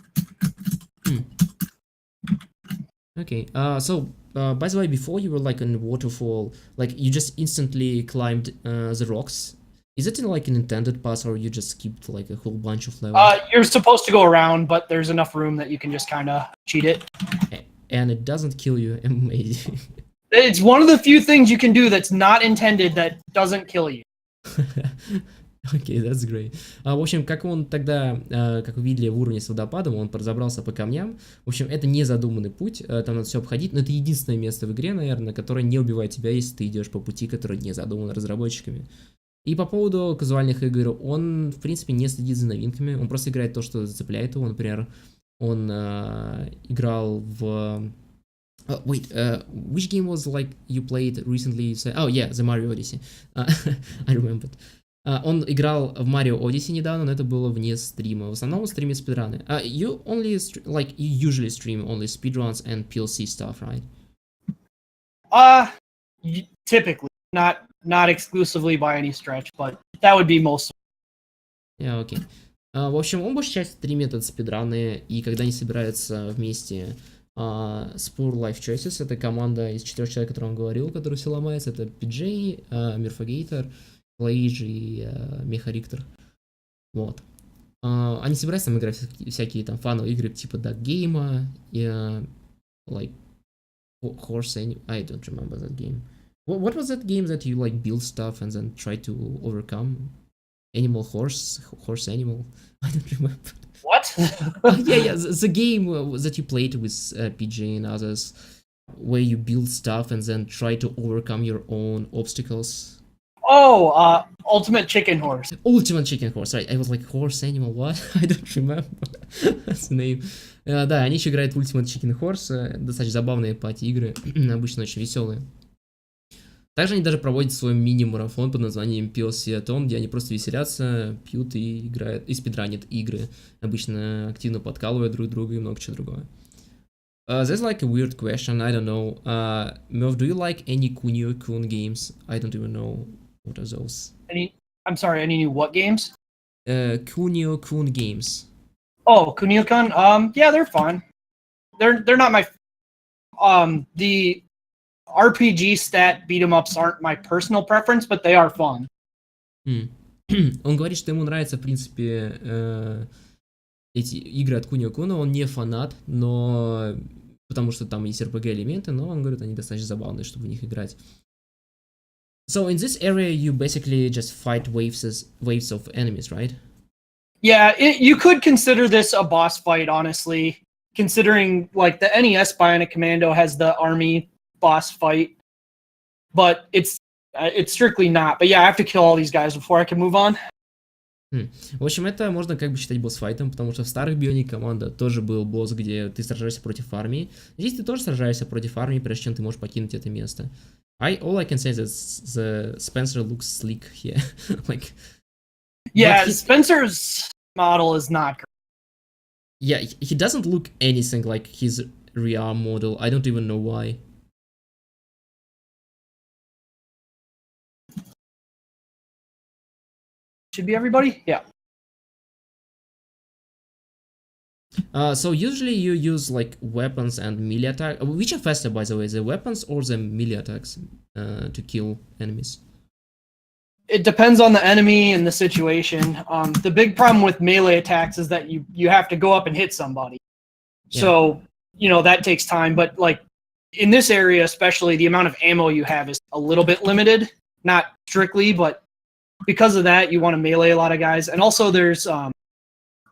Okay. So by the way, before you were like in waterfall, like you just instantly climbed the rocks. Is it in like an intended path, or you just skipped like a whole bunch of levels? You're supposed to go around, but there's enough room that you can just kind of cheat it. And it doesn't kill you. Amazing. It's one of the few things you can do that's not intended that doesn't kill you. Окей, that's great. В общем, как он тогда, как вы видели в уровне с водопадом, он разобрался по камням. В общем, это не задуманный путь, там надо все обходить, но это единственное место в игре, наверное, которое не убивает тебя, если ты идешь по пути, который не задуман разработчиками. И по поводу казуальных игр, он, в принципе, не следит за новинками, он просто играет то, что зацепляет его. Например, он играл в... which game was like you played recently? Oh yeah, the Mario Odyssey. I remembered. Он играл в Mario Odyssey недавно, но это было вне стрима. В основном он стримит спидраны. You usually stream only speedruns and PLC stuff, right? Typically, not exclusively by any stretch, but that would be most. Yeah, okay. В общем, он большую часть стримит от спидраны, и когда они собираются вместе с Poor Life Choices, это команда из 4 человек, о которой он говорил, который все ломается, это PJ, MURPHAGATOR, Плейдж и Мехариктор. Вот. Они собираются там играть всякие там фановые игры типа Даггейма, like Horse Animal. I don't remember that game. What was that game that you like build stuff and then try to overcome? Animal Horse Animal. I don't remember. What? Yeah, the game that you played with PJ and others, where you build stuff and then try to overcome your own obstacles. Oh, Ultimate Chicken Horse. Ultimate Chicken Horse, right? I was like, Horse Animal, what? I don't remember. That's the name. Да, они еще играют в Ultimate Chicken Horse, достаточно забавные пати-игры, обычно очень веселые. Также они даже проводят свой мини-марафон под названием PLC-атон, где они просто веселятся, пьют и играют, и спидранят игры, обычно активно подкалывая друг друга и много чего другого. There's like a weird question, I don't know. Murph, do you like any Kunio-kun games? I don't even know what are those. I'm sorry, any new what games? Kunio-kun games. Oh, Kunio-kun? Yeah, they're fun. They're not my... The RPG stat beat-em-ups aren't my personal preference, but they are fun. Он говорит, что ему нравятся, в принципе, эти игры от Kunio-куна. Он не фанат, но... Потому что там есть RPG-элементы, но он говорит, они достаточно забавные, чтобы в них играть. So in this area you basically just fight waves of enemies, right? Yeah, you could consider this a boss fight, honestly, considering like the NES Bionic Commando has the army boss fight, but it's strictly not. But yeah, I have to kill all these guys before I can move on. В общем, это можно как бы считать босс-файтом, потому что в старых Bionic Commando тоже был босс, где ты сражаешься против армии. Здесь ты тоже сражаешься против армии, прежде чем ты можешь покинуть это место. All I can say is that the Spencer looks sleek here. Like, yeah, Spencer's model is not great. Yeah, he doesn't look anything like his real model. I don't even know why. Should be everybody? Yeah. So usually you use like weapons and melee attack. Which are faster, by the way, the weapons or the melee attacks to kill enemies? It depends on the enemy and the situation. The big problem with melee attacks is that you have to go up and hit somebody. Yeah. So, that takes time. But like in this area, especially, the amount of ammo you have is a little bit limited. Not strictly, but because of that, you want to melee a lot of guys. And also there's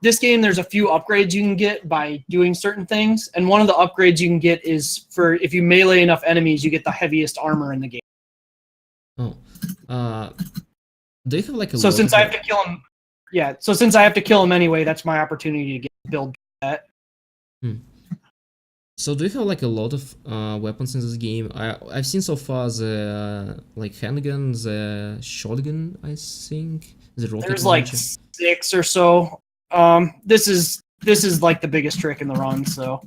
this game, there's a few upgrades you can get by doing certain things. And one of the upgrades you can get is for if you melee enough enemies, you get the heaviest armor in the game. Oh. Do you have like a So since I have to kill him, since I have to kill him anyway, that's my opportunity to build that. So do you have like a lot of weapons in this game? I've seen so far the like handgun, the shotgun, I think. The rocket There's launcher. like 6 or so. This is like the biggest trick in the run. So.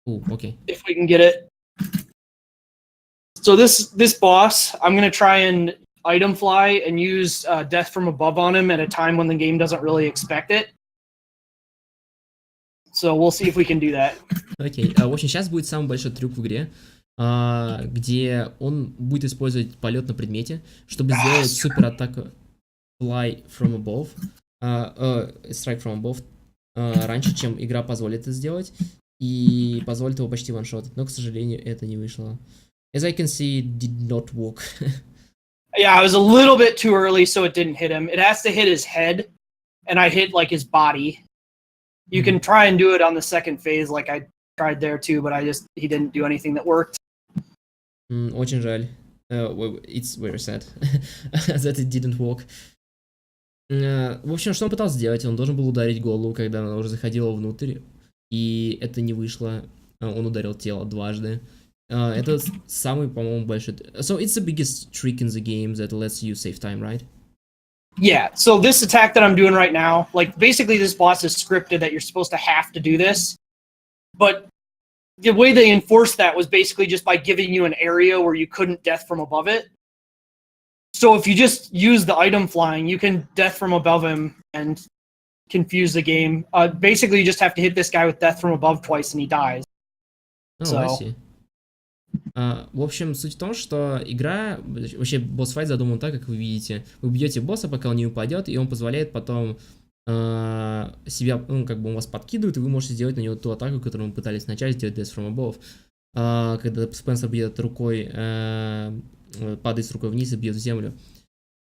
Oh, okay. If we can get it. So this boss, I'm gonna try and item fly and use death from above on him at a time when the game doesn't really expect it. So we'll see if we can do that. Окей. В общем, сейчас будет самый большой трюк в игре, где он будет использовать полет на предмете, чтобы сделать супер атаку fly from above, strike from above, раньше, чем игра позволит это сделать, и позволит его почти ваншотать. Но, к сожалению, это не вышло. As I can see, it did not work. Yeah, I was a little bit too early, so it didn't hit him. It has to hit his head, and I hit like his body. You can try and do it on the second phase, like I tried there too, but he didn't do anything that worked. Очень жаль. It's very sad that it didn't work. В общем, что он пытался сделать? Он должен был ударить голову, когда она уже заходила внутрь, и это не вышло. Он ударил тело дважды. Это самый, по-моему, большой... So it's the biggest trick in the game that lets you save time, right? Yeah, so this attack that I'm doing right now, like basically this boss is scripted that you're supposed to have to do this, but the way they enforced that was basically just by giving you an area where you couldn't death from above it. So if you just use the item flying, you can death from above him and confuse the game. Basically, you just have to hit this guy with death from above twice and he dies. Oh, I see. В общем, суть в том, что игра, вообще босс-файт задуман так, как вы видите. Вы бьете босса, пока он не упадет, и он позволяет потом себя, как бы он вас подкидывает, и вы можете сделать на него ту атаку, которую мы пытались вначале сделать Death from Above. Когда Спенсер бьет рукой, падает с рукой вниз и бьет в землю.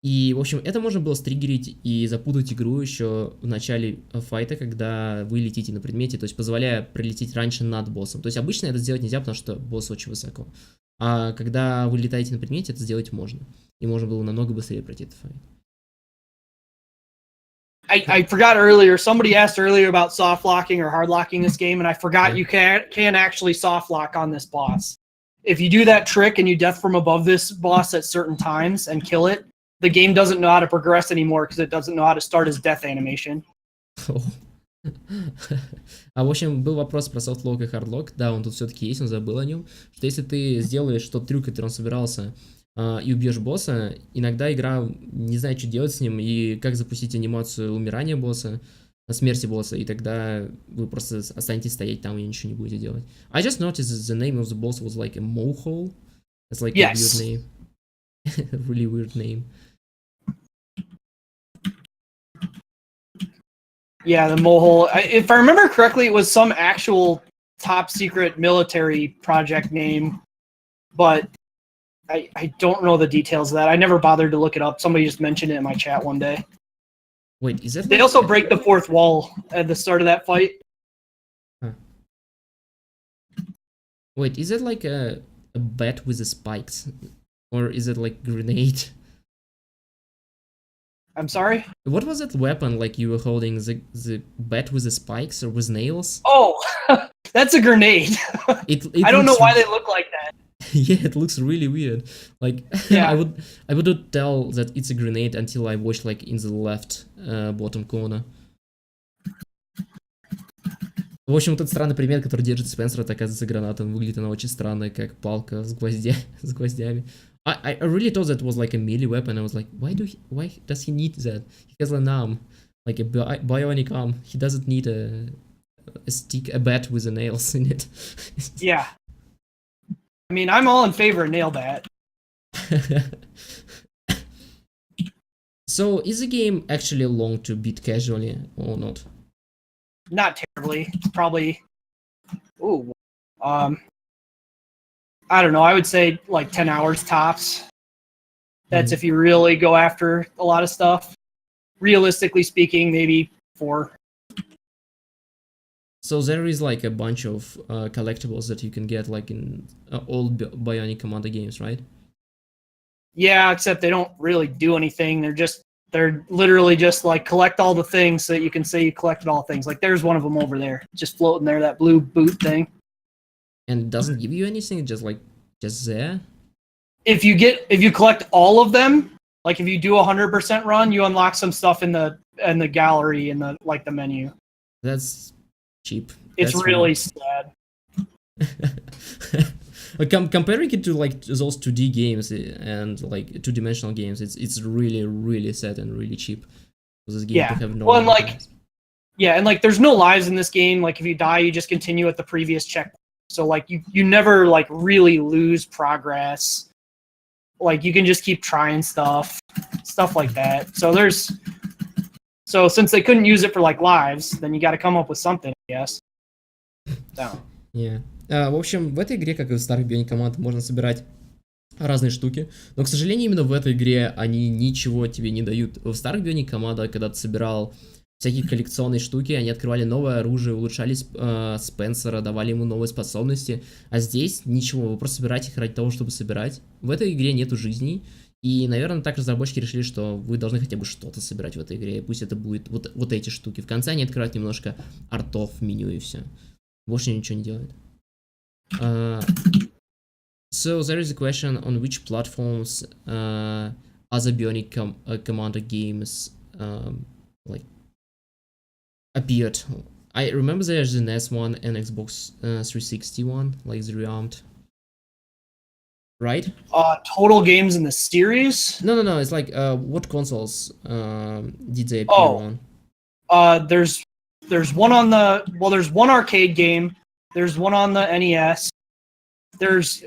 И, в общем, это можно было стриггерить и запутать игру еще в начале файта, когда вы летите на предмете, то есть позволяя пролететь раньше над боссом. То есть обычно это сделать нельзя, потому что босс очень высоко. А когда вы летаете на предмете, это сделать можно. И можно было намного быстрее пройти этот файт. I forgot earlier, somebody asked earlier about soft locking or hard locking this game, and I forgot you can actually soft lock on this boss. If you do that trick and you death from above this boss at certain times and kill it, the game doesn't know how to progress anymore because it doesn't know how to start his death animation. В общем, был вопрос про софтлок и хардлок. Да, он тут все-таки есть, он забыл о нем. Что если ты сделаешь тот трюк, который он собирался, и убьешь босса, иногда игра не знает, что делать с ним, и как запустить анимацию умирания босса, смерти босса, и тогда вы просто останетесь стоять там и ничего не будете делать. I just noticed that the name of the boss was like a mohole. It's like a weird name. Really weird name. Yeah, the mohole. If I remember correctly, it was some actual top secret military project name, but I don't know the details of that. I never bothered to look it up. Somebody just mentioned it in my chat one day. Wait, is that They like... also break the fourth wall at the start of that fight. Huh. Wait, is that like a bat with the spikes? Or is it like grenade? I'm sorry? What was that weapon like you were holding? The bat with the spikes or with nails? Oh, that's a grenade. It I don't know looks why they look like that. yeah, it looks really weird. Like Yeah. I would not tell that it's a grenade until I watched like in the left bottom corner. В общем, вот этот странный предмет, который держит Спенсера, это, оказывается, граната. Выглядит она очень странно, как палка с с гвоздями. I really thought that was like a melee weapon. I was like, why does he need that? He has an arm, like a bionic arm. He doesn't need a stick, a bat with the nails in it. Yeah. I mean, I'm all in favor of nail bat. So, is the game actually long to beat casually or not? Not terribly. It's probably, ooh, I don't know. I would say like 10 hours tops. That's if you really go after a lot of stuff. Realistically speaking, maybe 4. So there is like a bunch of collectibles that you can get like in old Bionic Commando games, right? Yeah, except they don't really do anything. They're literally just like collect all the things so that you can say you collected all things. Like there's one of them over there, just floating there, that blue boot thing. And it doesn't give you anything, just there? If you collect all of them, like if you do 100% run, you unlock some stuff in the gallery in the like the menu. That's cheap. It's That's really sad. Comparing it to like those 2D games and like two-dimensional games, it's really sad and really cheap. Because this game Yeah. have no Well, and like lives. yeah, and like there's no lives in this game. Like if you die, you just continue at the previous checkpoint. So like you never like really lose progress. Like you can just keep trying stuff like that. So since they couldn't use it for like lives, then you got to come up with something, I guess. So. Yeah. В общем, в этой игре, как и в старых Bionic Command, можно собирать разные штуки, но, к сожалению, именно в этой игре они ничего тебе не дают. В старых Bionic Command, когда ты собирал всякие коллекционные штуки, они открывали новое оружие, улучшали Спенсера, давали ему новые способности, а здесь ничего, вы просто собираете их ради того, чтобы собирать. В этой игре нету жизней, и, наверное, так разработчики решили, что вы должны хотя бы что-то собирать в этой игре, пусть это будет вот эти штуки. В конце они открывают немножко артов в меню и все. Больше ничего не делают. So there is a question on which platforms other Bionic Commando games like appeared. I remember there's the NES one and Xbox 360 one, like the rearmed, right? Total games in the series? No. It's like what consoles did they appear on? There's one on there's one arcade game. There's one on the NES.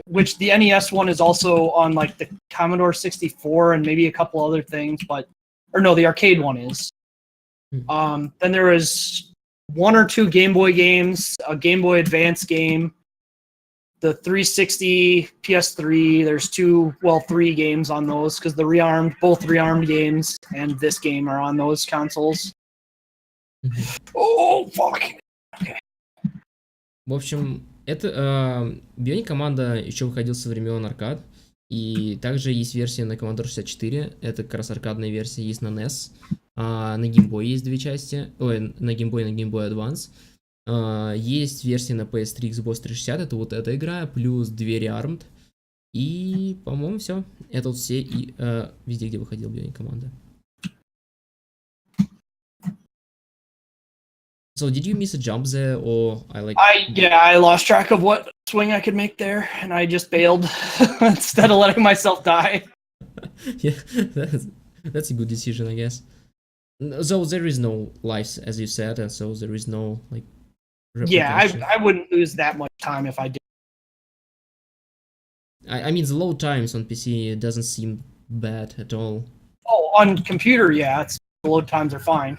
Which the NES one is also on like the Commodore 64 and maybe a couple other things, the arcade one is. Then there was 1 or 2 Game Boy games, a Game Boy Advance game, the 360, PS3. There's 3 games on those because both rearmed games and this game are on those consoles. Oh, fuck. Okay. В общем, это Bionic Commando еще выходил со времен аркад, и также есть версия на Commodore 64, это как раз аркадная версия, есть на NES, на Game Boy есть 2 части, на Game Boy и на Game Boy Advance, есть версия на PS3, Xbox 360, это вот эта игра, плюс 2 Rearmed, и, по-моему, все, это вот все и везде, где выходил Bionic Commando. So did you miss a jump there, or I lost track of what swing I could make there, and I just bailed instead of letting myself die. Yeah, that's a good decision, I guess. So there is no lives, as you said, and so there is no like. Yeah, I wouldn't lose that much time if I did. I mean, the load times on PC doesn't seem bad at all. Oh, on computer, yeah, the load times are fine.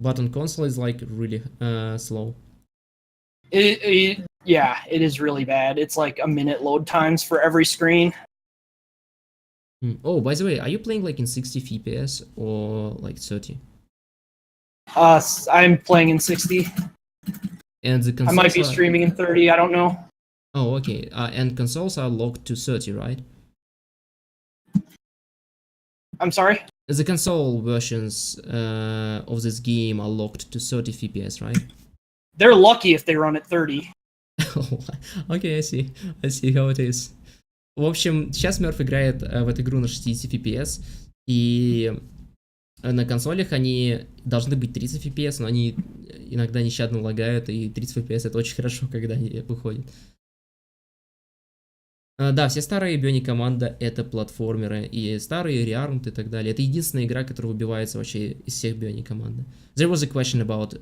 But on console is like really slow. Yeah, it is really bad. It's like a minute load times for every screen. Oh, by the way, are you playing like in 60 FPS or like 30? I'm playing in 60. And the I might consoles be are... streaming in 30. I don't know. Oh, okay. And consoles are locked to 30, right? I'm sorry. The console versions of this game are locked to 30 FPS, right? They're lucky if they run at 30. Окей, I see how it is. В общем, сейчас Мёрф играет в эту игру на 60 FPS, и на консолях они должны быть 30 FPS, но они иногда нещадно лагают, и 30 FPS это очень хорошо, когда они выходят. Да, все старые Bionic команда это платформеры, и старые Rearmed и так далее. Это единственная игра, которая выбивается вообще из всех Bionic команды. There was a question about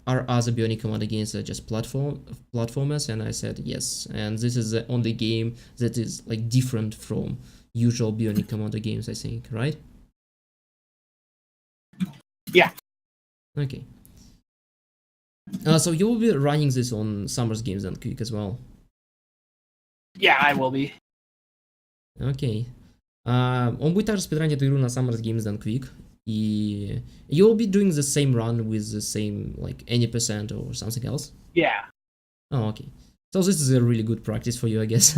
are other Bionic Commando games just platformers, and I said yes. And this is the only game that is like different from usual Bionic Commando games, I think, right? Yeah. Okay. So you will be running this on Summer's Games and Quick as well. Yeah, I will be. Окей. Он будет также спидранить эту игру на Summer's Games Done Quick. И you'll be doing the same run with the same, like, any percent or something else? Yeah. Oh, okay. So this is a really good practice for you, I guess.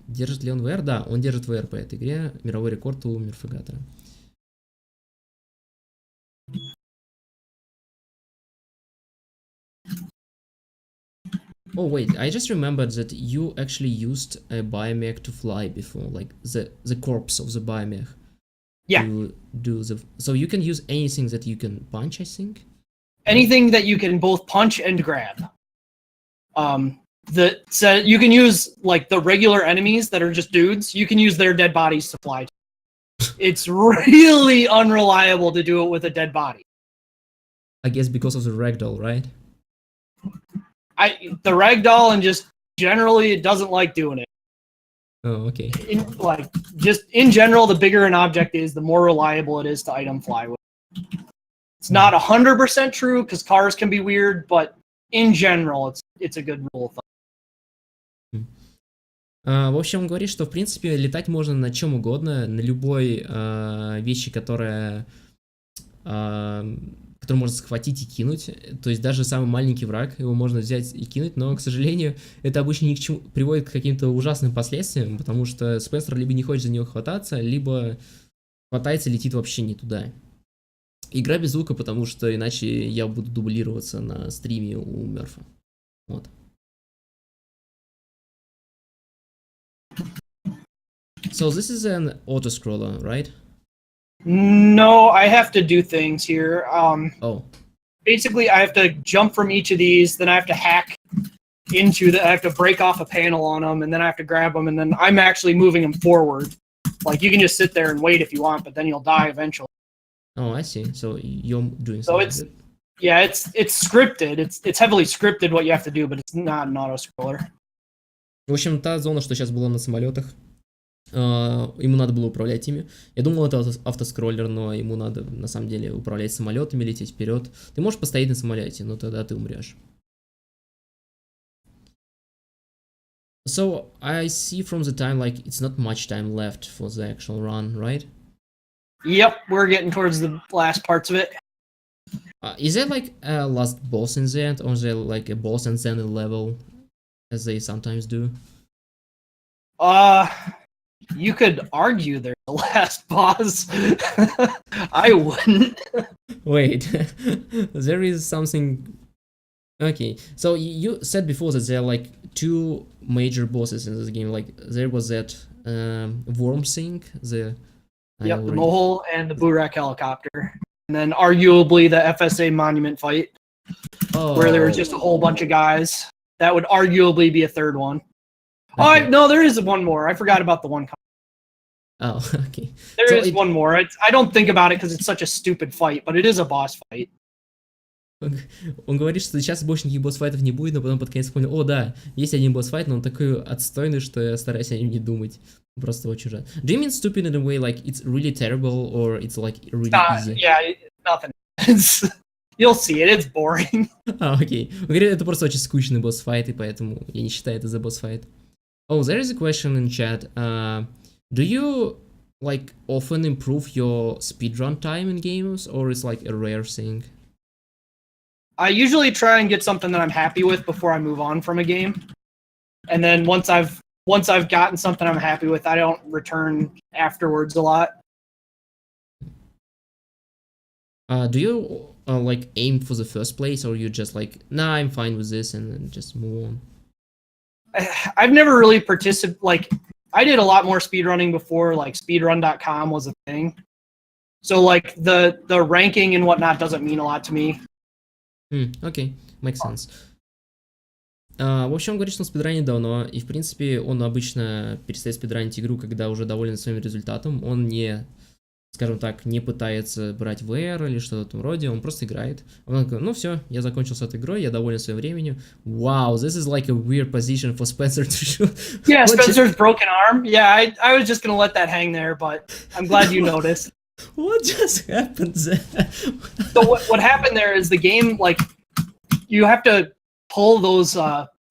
Держит ли он VR? Да, он держит VR по этой игре. Мировой рекорд у Мурфагатора. Oh wait, I just remembered that you actually used a biomech to fly before, like the corpse of the biomech. Yeah. To do the... So you can use anything that you can punch, I think? Anything that you can both punch and grab. So you can use like the regular enemies that are just dudes. You can use their dead bodies to fly. It's really unreliable to do it with a dead body. I guess because of the ragdoll, right? The ragdoll and just generally it doesn't like doing it. Oh, okay. In general, the bigger an object is, the more reliable it is to item fly with. It's not 100% true because cars can be weird, but in general, it's a good rule of thumb. В общем, он говорит, что в принципе летать можно на чем угодно, на любой вещи, которую можно схватить и кинуть. То есть даже самый маленький враг, его можно взять и кинуть, но, к сожалению, это обычно ни к чему приводит к каким-то ужасным последствиям, потому что Спенсер либо не хочет за него хвататься, либо хватается и летит вообще не туда. Игра без звука, потому что иначе я буду дублироваться на стриме у Мёрфа. Вот. So this is an auto-scroller, right? No, I have to do things here. Basically, I have to jump from each of these, then I have to hack I have to break off a panel on them, and then I have to grab them, and then I'm actually moving them forward. Like, you can just sit there and wait if you want, but then you'll die eventually. Oh, I see. So you're doing something. So it's scripted. It's heavily scripted what you have to do, but it's not an auto-scroller. В общем, та зона, что сейчас была на самолетах, ему надо было управлять ими. Я думал, это автоскроллер, но ему надо, на самом деле, управлять самолетами, лететь вперед. Ты можешь постоять на самолете, но тогда ты умрешь. So, I see from the time, like, it's not much time left for the actual run, right? Yep, we're getting towards the last parts of it. Is there, like, a last boss in the end, or is there, like, a boss and then a level, as they sometimes do? You could argue they're the last boss. I wouldn't. Wait, there is something... Okay, so you said before that there are like two major bosses in this game. Like, there was that worm thing, the Mole and the Burak helicopter. And then arguably the FSA monument fight. Where there was just a whole bunch of guys. That would arguably be a third one. Okay. Oh, no, there is one more. I forgot about the one. Oh, okay. There is one more. I don't think about it because it's such a stupid fight, but it is a boss fight. Он говорит, что сейчас больше никаких босс-файтов не будет, но потом под конец вспомнил, о да, есть один босс-файт, но он такой отстойный, что я стараюсь о нем не думать. Просто очень жаль. Do you mean stupid in a way like it's really terrible or it's like really easy? Yeah, nothing. You'll see it. It's boring. Окей. Он говорит, это просто очень скучный босс-файт, и поэтому я не считаю это за босс-файт. Oh, there is a question in chat. Do you like often improve your speedrun time in games, or it's like a rare thing? I usually try and get something that I'm happy with before I move on from a game, and then once I've gotten something I'm happy with, I don't return afterwards a lot. Do you like aim for the first place, or you just like, nah, I'm fine with this, and then just move on? I've never really participated. Like, I did a lot more speedrunning before, like speedrun.com was a thing. So like the ranking and whatnot doesn't mean a lot to me. Окей, makes sense. В общем, он говорит, что он спидранит давно, и в принципе он обычно перестает спидранить игру, когда уже доволен своим результатом. Он не, скажем так, не пытается брать VR или что-то в этом роде, он просто играет. Он такой, ну все, я закончил с этой игрой, я доволен своим временем. Wow, this is like a weird position for Spencer to shoot. Yeah, Spencer's broken arm. Yeah, I was just gonna let that hang there, but I'm glad you noticed. What just happened there? So what happened there is the game, like, you have to pull those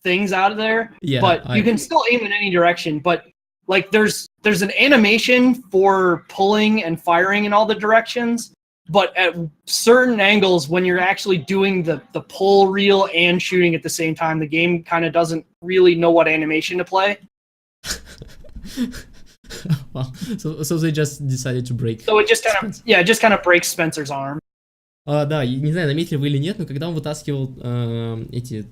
things out of there, Yeah, but you can still aim in any direction. But like, there's an animation for pulling and firing in all the directions, but at certain angles, when you're actually doing the pull reel and shooting at the same time, the game kind of doesn't really know what animation to play. Wow. So they just decided to break. So it just kind of breaks Spencer's arm. Да, не знаю, заметили вы или нет, но когда он вытаскивал эти,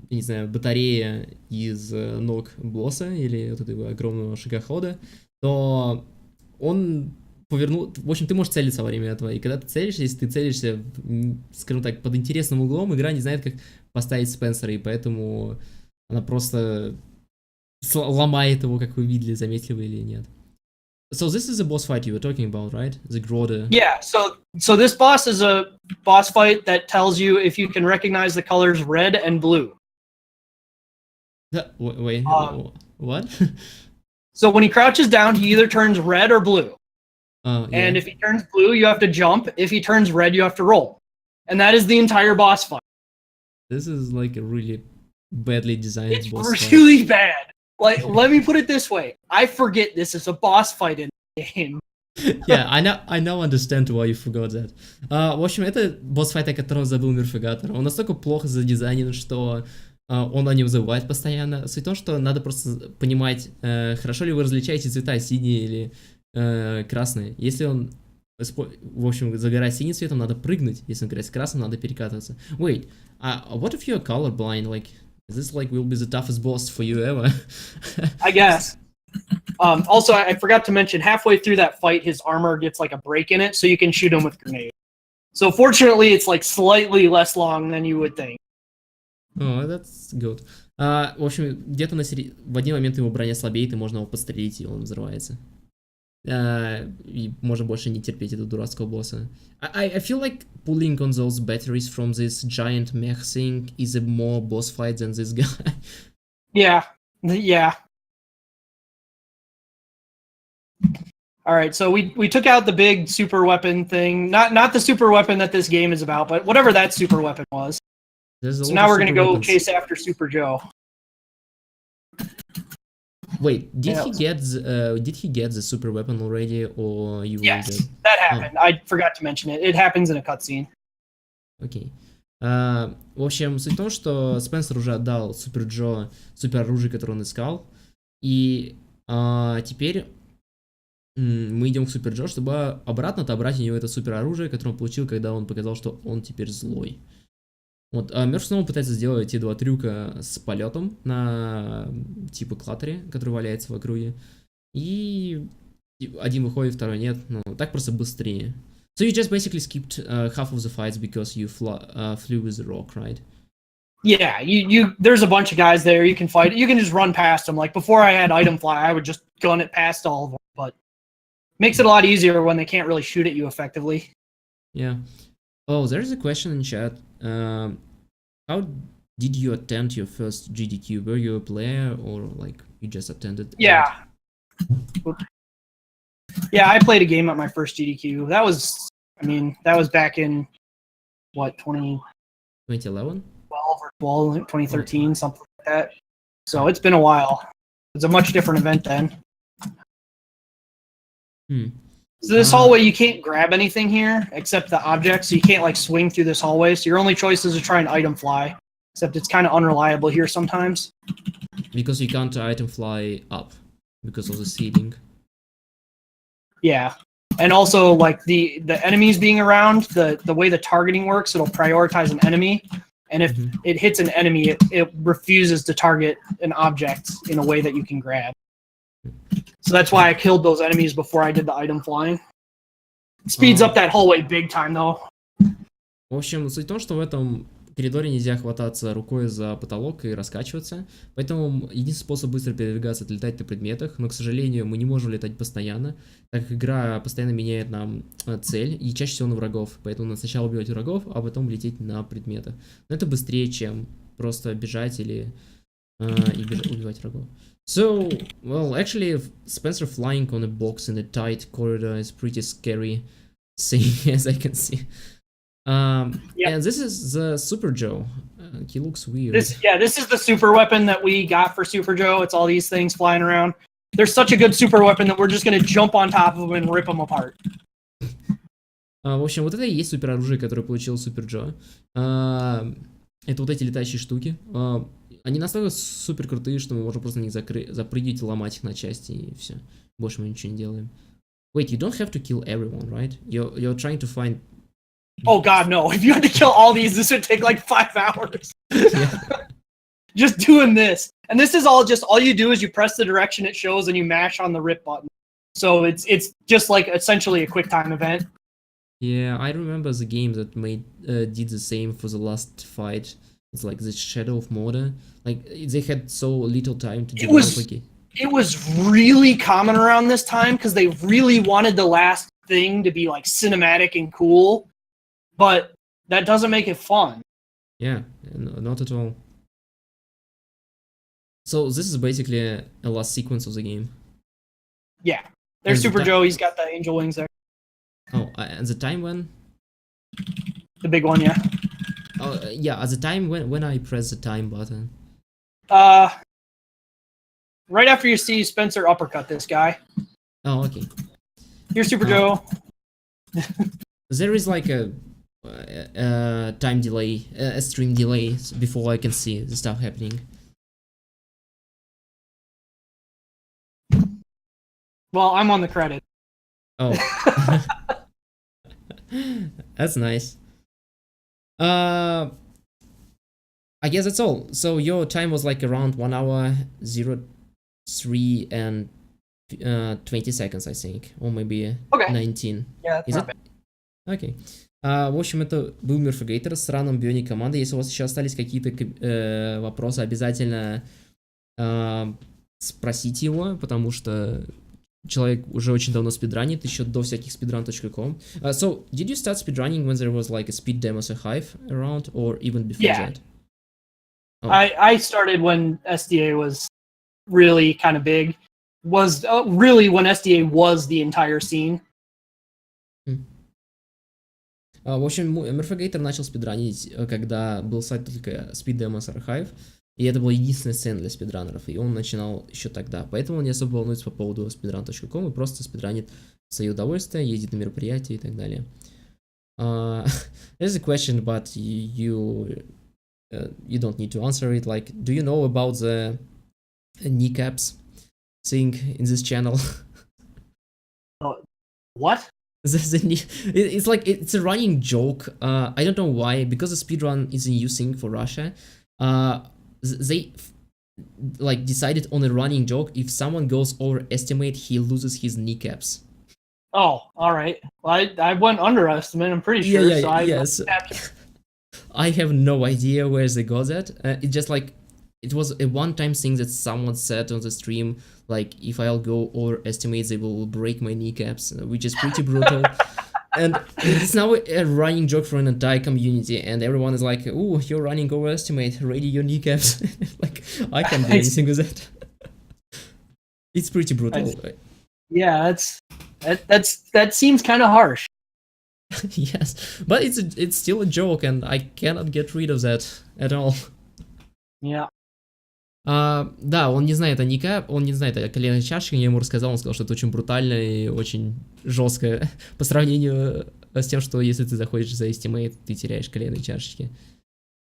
не знаю, батареи из ног босса или вот этого огромного шагохода, то он повернул... В общем, ты можешь целиться во время этого, и когда ты целишься, если ты целишься, скажем так, под интересным углом, игра не знает, как поставить Спенсера, и поэтому она просто ломает его, как вы видели, заметили вы или нет. So this is a boss fight you were talking about, right? The Grode. Yeah, so this boss is a boss fight that tells you if you can recognize the colors red and blue. Wait, what? So when he crouches down, he either turns red or blue. Yeah. And if he turns blue, you have to jump. If he turns red, you have to roll. And that is the entire boss fight. This is like a really badly designed boss fight. It's really bad. Like, let me put it this way. I forget this is a boss fight in the game. Yeah, I now understand why you forgot that. В общем, это босс-файт, о котором забыл Мюрфагатор. Он настолько плохо задизайнен, что он о нем забывает постоянно. Суть в том, что надо просто понимать, хорошо ли вы различаете цвета, синие или красные. Если он, в общем, загорает синим цветом, надо прыгнуть. Если он горит красным, надо перекатываться. Wait, what if you're colorblind? Like, this like will be the toughest boss for you ever? I guess. Also, I forgot to mention, halfway through that fight, his armor gets like a break in it, so you can shoot him with grenades. So fortunately, it's like slightly less long than you would think. Oh, that's good. В общем, где-то в один момент его броня слабеет, и можно его подстрелить, и он взрывается. И можно больше не терпеть этого дурацкого босса. I feel like pulling on those batteries from this giant mech thing is a more boss fight than this guy. Yeah. All right, so we took out the big super weapon thing. Not the super weapon that this game is about, but whatever that super weapon was. So now we're gonna go chase after Super Joe. Wait, did he get the super weapon already, or you? Yes, that happened. I forgot to mention it. It happens in a cutscene. Окей. В общем, суть в том, что Спенсер уже отдал Супер Джо супер оружие, которое он искал, и теперь мы идем к Супер Джо, чтобы обратно отобрать у него это супер оружие, которое он получил, когда он показал, что он теперь злой. Вот, Мёрф снова пытается сделать эти два трюка с полетом на типа клаттере, который валяется в округе. И один выходит, второй нет. Ну, так просто быстрее. So you just basically skipped half of the fights because you flew with the rock, right? Yeah, there's a bunch of guys there you can fight. You can just run past them. Like before I had item fly, I would just gun it past all of them. But makes it a lot easier when they can't really shoot at you effectively. Yeah. Oh, there's a question in chat. How did you attend your first GDQ? Were you a player or like you just attended? Yeah. Yeah, I played a game at my first GDQ. That was back in what 2012 2011? or 12, 2013, something like that. So it's been a while. It's a much different event then. So this hallway, you can't grab anything here except the objects. So you can't like swing through this hallway. So your only choice is to try and item fly. Except it's kind of unreliable here sometimes. Because you can't item fly up because of the ceiling. Yeah. And also like the enemies being around, the way the targeting works, it'll prioritize an enemy. And if it hits an enemy, it refuses to target an object in a way that you can grab. So that's why I killed those enemies before I did the item flying. Speeds up that hallway big time, though. В общем, суть в том, что в этом коридоре нельзя хвататься рукой за потолок и раскачиваться, поэтому единственный способ быстро передвигаться — это летать на предметах, но, к сожалению, мы не можем летать постоянно, так как игра постоянно меняет нам цель, и чаще всего на врагов, поэтому надо сначала убивать врагов, а потом лететь на предметах. Но это быстрее, чем просто бежать или убивать врагов. So, well, actually, Spencer flying on a box in a tight corridor is pretty scary thing, as I can see. And this is the Super Joe. He looks weird. This is the super weapon that we got for Super Joe. It's all these things flying around. They're such a good super weapon that we're just going to jump on top of them and rip them apart. В общем, вот это и есть супер оружие, которое получил Супер Джо. Это вот эти летающие штуки. Они настолько супер крутые, что мы можем просто на них запрыгивать и ломать их на части, и все. Больше мы ничего не делаем. Wait, you don't have to kill everyone, right? You're trying to find... Oh god, no. If you had to kill all these, this would take like 5 hours. Just doing this. And this is all you do is you press the direction it shows and you mash on the rip button. So it's just like essentially a quick time event. Yeah, I remember the game that did the same for the last fight. It's like the Shadow of Mordor. Like they had so little time to develop a game. It was really common around this time because they really wanted the last thing to be like cinematic and cool, but that doesn't make it fun. Yeah, not at all. So this is basically a last sequence of the game. Yeah, there's Super Joe. He's got the angel wings there. Oh, and the time when? The big one, yeah. Oh, yeah, at the time when I press the time button. Right after you see Spencer uppercut this guy. Oh, okay. Here's Super Joe. There is like a time delay, a stream delay before I can see the stuff happening. Well, I'm on the credit. Oh. That's nice. I guess that's all. So your time was like around 1 hour 03 and 20 seconds, I think, or maybe 19. Yeah, that's not bad. Окей. В общем, это был MURPHAGATOR с раном Bionic команды. Если у вас еще остались какие-то вопросы, обязательно спросите его, потому что человек уже очень давно спидранит, еще до всяких speedrun.com. So, did you start speedrunning when there was like a speed demos archive around, or even before that? Oh. I started when SDA was really kind of big. Was really when SDA was the entire scene. В общем, MURPHAGATOR начал спидранить, когда был сайт только Speed Demos Archive, и это была единственная сцена для спидранеров, и он начинал еще тогда. Поэтому он не особо волнуется по поводу speedrun.com и просто спидранит в свое удовольствие, ездит на мероприятия и так далее. There's a question, but you don't need to answer it. Like, do you know about the kneecaps thing in this channel? What? It's like, it's a running joke. I don't know why, because the speedrun is a new thing for Russia. They like decided on a running joke: if someone goes overestimate, he loses his kneecaps. Oh, all right. Well, I went underestimate, I'm pretty sure. Yes. I have no idea where they got that. It just like, it was a one-time thing that someone said on the stream, like, if I'll go overestimate, they will break my kneecaps, which is pretty brutal. And it's now a running joke for an entire community, and everyone is like, "Ooh, you're running overestimate, ready your kneecaps." Like, I can't do anything with that. It's pretty brutal. Yeah, that seems kind of harsh. Yes, but it's still a joke, and I cannot get rid of that at all. Yeah. Да, он не знает он не знает о коленной чашечке, я ему рассказал, он сказал, что это очень брутально и очень жестко по сравнению с тем, что если ты заходишь за Estimate, ты теряешь коленные чашечки.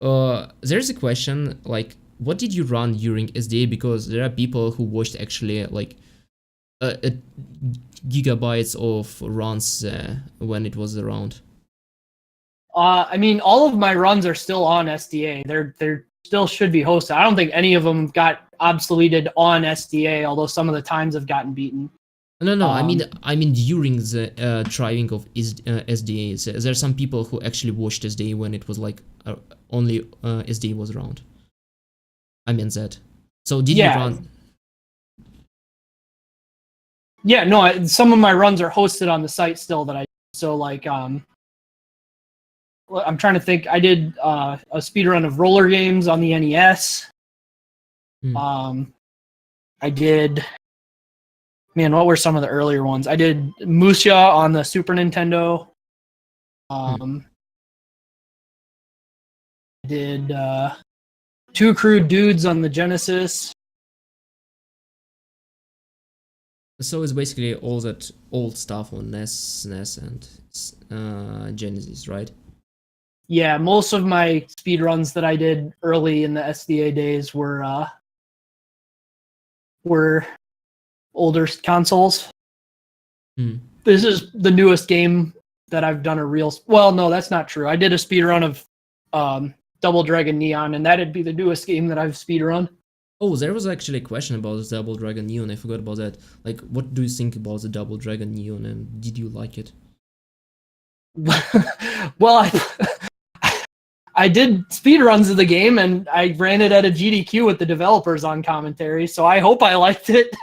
There's a question, like, what did you run during SDA? Because there are people who watched actually, like, gigabytes of runs when it was around. I mean, all of my runs are still on SDA. They're still should be hosted. I don't think any of them got obsoleted on SDA, although some of the times have gotten beaten. No, I mean during the driving of SDA. There are some people who actually watched SDA when it was like only SDA was around. I meant that. So did you run? Yeah, no. Some of my runs are hosted on the site still. So like I'm trying to think. I did a speedrun of roller games on the NES. I did. Man, what were some of the earlier ones? I did Musha on the Super Nintendo. I did Two Crude Dudes on the Genesis. So it's basically all that old stuff on NES, SNES, and Genesis, right? Yeah, most of my speedruns that I did early in the SDA days were older consoles. This is the newest game that I've done a real. Well, no, that's not true. I did a speedrun of Double Dragon Neon, and that'd be the newest game that I've speedrun. Oh, there was actually a question about the Double Dragon Neon. I forgot about that. Like, what do you think about the Double Dragon Neon, and did you like it? Well, I did speedruns of the game, and I ran it at a GDQ with the developers on commentary, so I hope I liked it.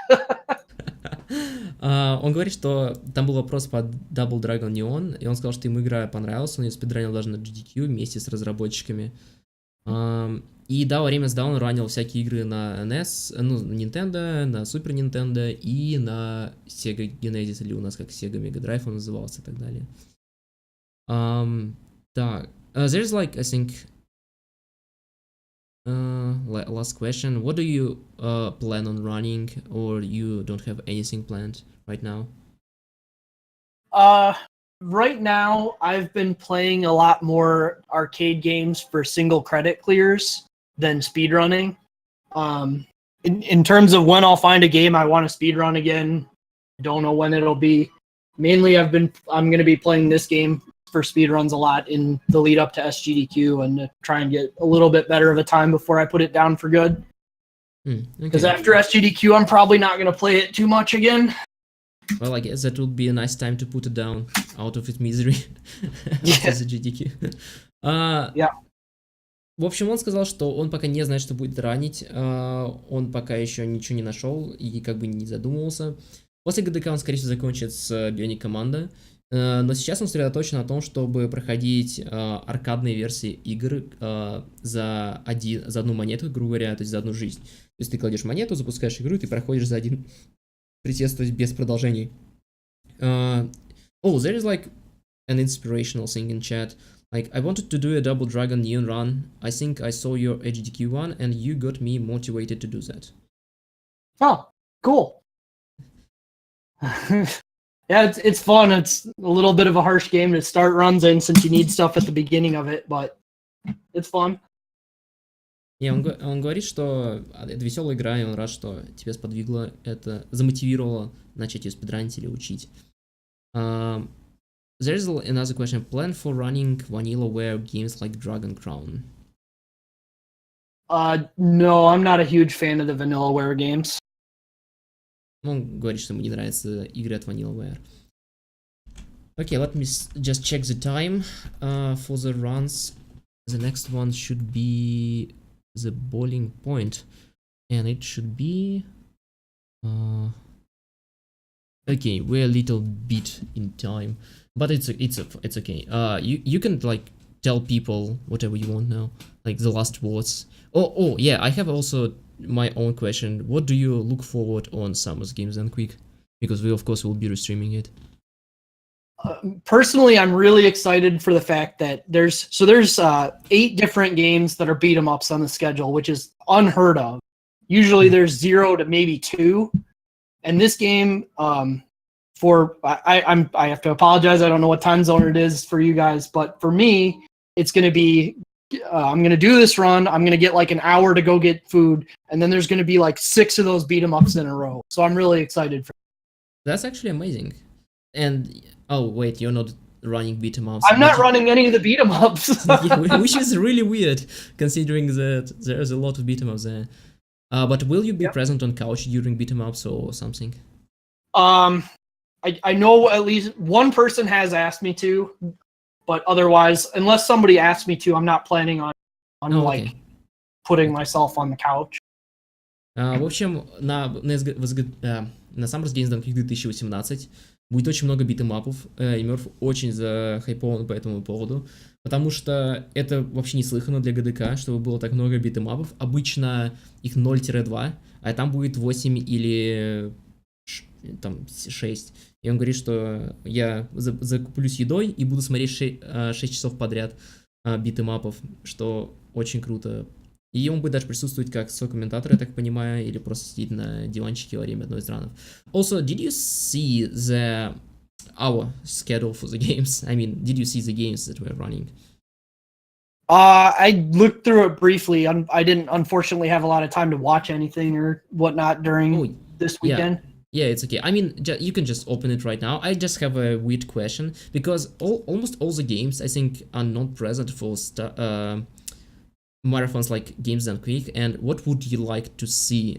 Он говорит, что там был вопрос по Double Dragon Neon, и он сказал, что ему игра понравилась, он ее спидранил даже на GDQ вместе с разработчиками. И да, во время сда он ранил всякие игры на NES, ну, на Nintendo, на Super Nintendo и на Sega Genesis, или у нас как Sega Mega Drive он назывался и так далее. Так, there's like, I think, last question. What do you plan on running, or you don't have anything planned right now? Right now, I've been playing a lot more arcade games for single credit clears than speedrunning. In terms of when I'll find a game I want to speedrun again, I don't know when it'll be. Mainly, I'm going to be playing this game for speedruns a lot in the lead up to SGDQ and to try and get a little bit better of a time before I put it down for good. Because after SGDQ, I'm probably not going to play it too much again. Well, I guess that would be a nice time to put it down out of its misery. After the GDQ. Yeah. В общем, он сказал, что он пока не знает, что будет ранить, он пока еще ничего не нашел и как бы не задумывался. После ГДК он, скорее всего, закончит с Bionic Commando, но сейчас он сосредоточен на том, чтобы проходить аркадные версии игр за одну монету, грубо говоря, то есть за одну жизнь. То есть ты кладешь монету, запускаешь игру, и ты проходишь за один присест, то есть без продолжений. Oh, there is like an inspirational thing in chat. Like, I wanted to do a Double Dragon Neon run. I think I saw your HDQ one, and you got me motivated to do that. Oh, cool. Yeah, it's fun. It's a little bit of a harsh game to start runs in since you need stuff at the beginning of it, but it's fun. Yeah, он говорит, что это веселая игра, и он рад, что тебя сподвигло это, замотивировало начать ее спидранить или учить. There is another question. Plan for running vanillaware games like Dragon Crown? No, I'm not a huge fan of the vanillaware games. Он говорит, что ему не нравятся игры от vanillaware. Okay, let me just check the time for the runs. The next one should be the Boiling Point, and it should be okay, we're a little bit in time, but it's okay. You can like tell people whatever you want now, like the last words. Oh yeah, I have also my own question. What do you look forward on Summer's Games and Quick? Because we of course will be restreaming it. Personally, I'm really excited for the fact that there's 8 different games that are beat 'em ups on the schedule, which is unheard of. Usually there's 0 to maybe 2, and this game, I have to apologize. I don't know what time zone it is for you guys, but for me, it's going to be I'm going to do this run. I'm going to get like an hour to go get food, and then there's going to be like 6 of those beat 'em ups in a row. So I'm really excited for. That's actually amazing. And oh wait, you're not running beat 'em ups. I'm not running any of the beat 'em ups. Which is really weird, considering that there's a lot of beat 'em ups there. But will you be present on couch during beat 'em ups or something? I know at least one person has asked me to, but otherwise, unless somebody asks me to, I'm not planning on like putting myself on the couch. В общем, на Summer's Games Dunk 2018 будет очень много битэмапов, и Мёрф очень захайпован по этому поводу, потому что это вообще неслыханно для ГДК, чтобы было так много битэмапов. Обычно их 0-2, а там будет 8 или там 6. И он говорит, что я закуплюсь едой и буду смотреть 6 часов подряд битэмапов, что очень круто. И он будет даже присутствовать как сокомментатор, я так понимаю, или просто сидеть на диванчике во время одной из ранов. Also, did you see our schedule for the games? I mean, did you see the games that we're running? I looked through it briefly. I didn't unfortunately have a lot of time to watch anything or whatnot during this weekend. Yeah, it's okay. I mean, you can just open it right now. I just have a weird question, because almost all the games, I think, are not present for marathons like Games Done Quick. And what would you like to see?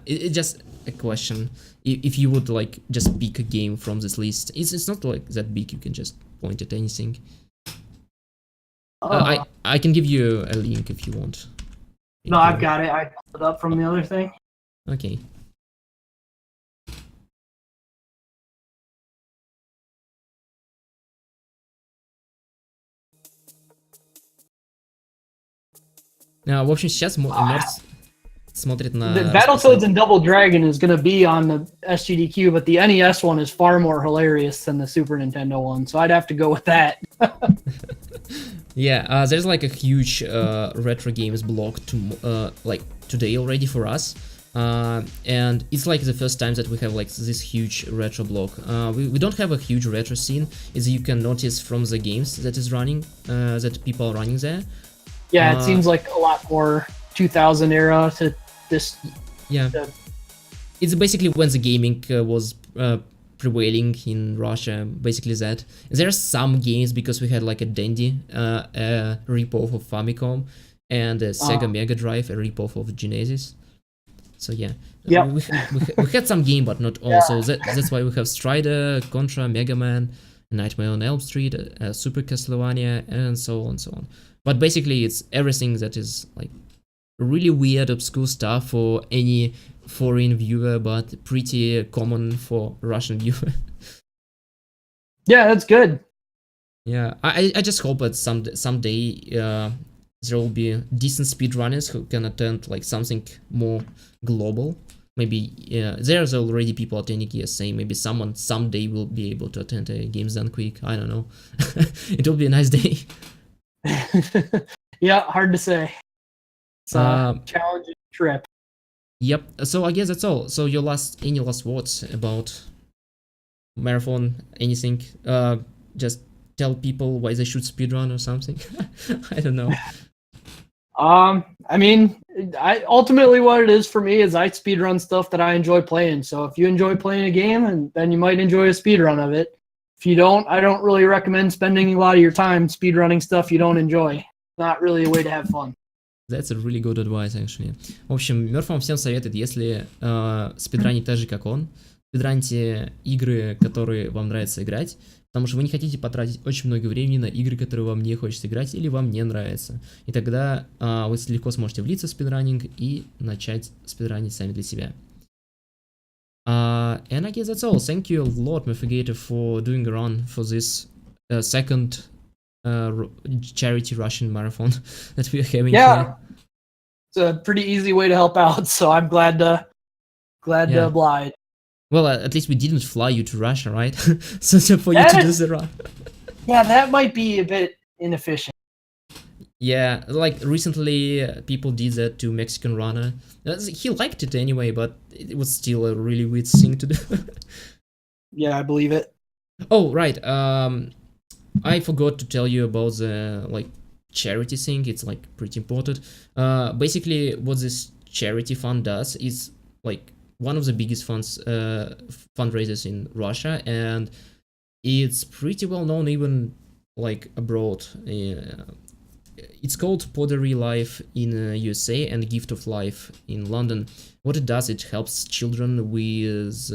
It's just a question. If you would like just pick a game from this list, it's not like that big. You can just point at anything. I can give you a link if you want. No, I've got it. I pulled it up from the other thing. Okay. В общем, сейчас Морс смотрит на... The Battletoads and Double Dragon is going to be on the SGDQ, but the NES one is far more hilarious than the Super Nintendo one, so I'd have to go with that. Yeah, there's like a huge retro games blog like today already for us. And it's like the first time that we have like this huge retro blog. We don't have a huge retro scene, as you can notice from the games that is running, that people are running there. Yeah, it seems like a lot more 2000 era to this. Yeah, it's basically when the gaming was prevailing in Russia, basically that. There are some games, because we had like a Dandy, a ripoff of Famicom, and a Sega Mega Drive, a ripoff of Genesis. So yeah, we had some game, but not all. So that's why we have Strider, Contra, Mega Man, Nightmare on Elm Street, Super Castlevania, and so on and so on. But basically, it's everything that is like really weird, obscure stuff for any foreign viewer, but pretty common for Russian viewer. Yeah, that's good. Yeah, I just hope that someday there will be decent speedrunners who can attend like something more global. Maybe there's already people attending ESA. Maybe someone someday will be able to attend a Games Done Quick. I don't know. It will be a nice day. Yeah, hard to say. It's a challenging trip. Yep. So I guess that's all. So any last words about marathon? Anything? Just tell people why they should speedrun or something. I don't know. I mean, ultimately what it is for me is I speedrun stuff that I enjoy playing. So if you enjoy playing a game, and then you might enjoy a speedrun of it. If you don't, I don't really recommend spending a lot of your time speedrunning stuff you don't enjoy. Not really a way to have fun. That's a really good advice, actually. В общем, Мёрф вам всем советует, если спидранить так же, как он, спидраните игры, которые вам нравится играть, потому что вы не хотите потратить очень много времени на игры, которые вам не хочется играть или вам не нравятся. И тогда вы легко сможете влиться в спидранинг и начать спидранить сами для себя. And I guess that's all. Thank you a lot, MURPHAGATOR, for doing a run for this second charity Russian marathon that we are having here. It's a pretty easy way to help out, so I'm glad to oblige. Well, at least we didn't fly you to Russia, right? So for you That to do is- the run. Yeah, that might be a bit inefficient. Yeah, like recently people did that to Mexican runner. He liked it anyway, but it was still a really weird thing to do. Yeah, I believe it. Oh, right. I forgot to tell you about the like charity thing. It's like pretty important. Basically, what this charity fund does is like one of the biggest fundraisers in Russia, and it's pretty well known even like abroad. It's called Pottery Life in USA and Gift of Life in London. What it does, it helps children with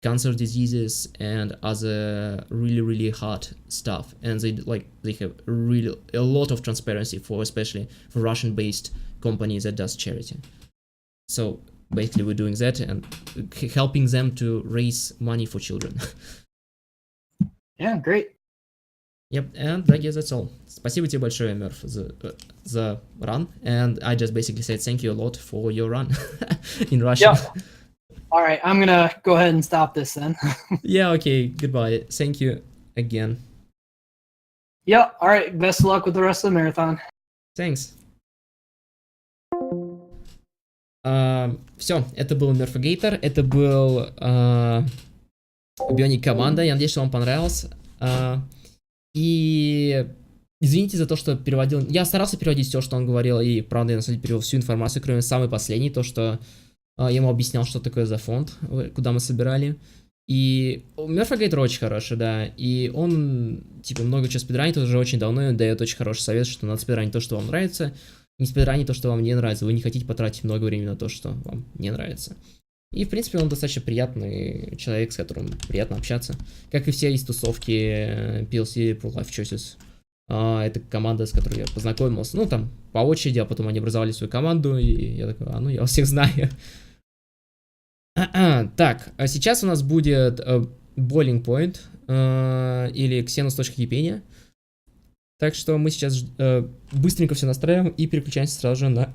cancer diseases and other really hard stuff, and they have really a lot of transparency for, especially for Russian-based companies that does charity. So basically we're doing that and helping them to raise money for children. Yeah, great. Yep, and I guess that's all. Спасибо тебе большое, Murph, the run, and I just basically said thank you a lot for your run in Russia. Yeah. All right, I'm gonna go ahead and stop this then. Yeah, okay, goodbye. Thank you again. Yeah, all right, best of luck with the rest of the marathon. Thanks. Все, это был MURPHAGATOR, это был Bionic Commando. Я надеюсь, что вам понравилось. И извините за то, что переводил. Я старался переводить все, что он говорил, и правда я на самом деле перевел всю информацию, кроме самой последней, то, что я ему объяснял, что такое за фонд, куда мы собирали. И MURPHAGATOR очень хороший, да, и он, типа, много чего спидранит уже очень давно, и дает очень хороший совет, что надо спидранить то, что вам нравится, не спидранить то, что вам не нравится, вы не хотите потратить много времени на то, что вам не нравится. И, в принципе, он достаточно приятный человек, с которым приятно общаться, как и все из тусовки PLC Pro Life Choices. Это команда, с которой я познакомился, ну, там, по очереди, а потом они образовали свою команду, и я такой, ну, я вас всех знаю. Так, а сейчас у нас будет Boiling Point или Xenos точка кипения. Так что мы сейчас быстренько все настраиваем и переключаемся сразу же на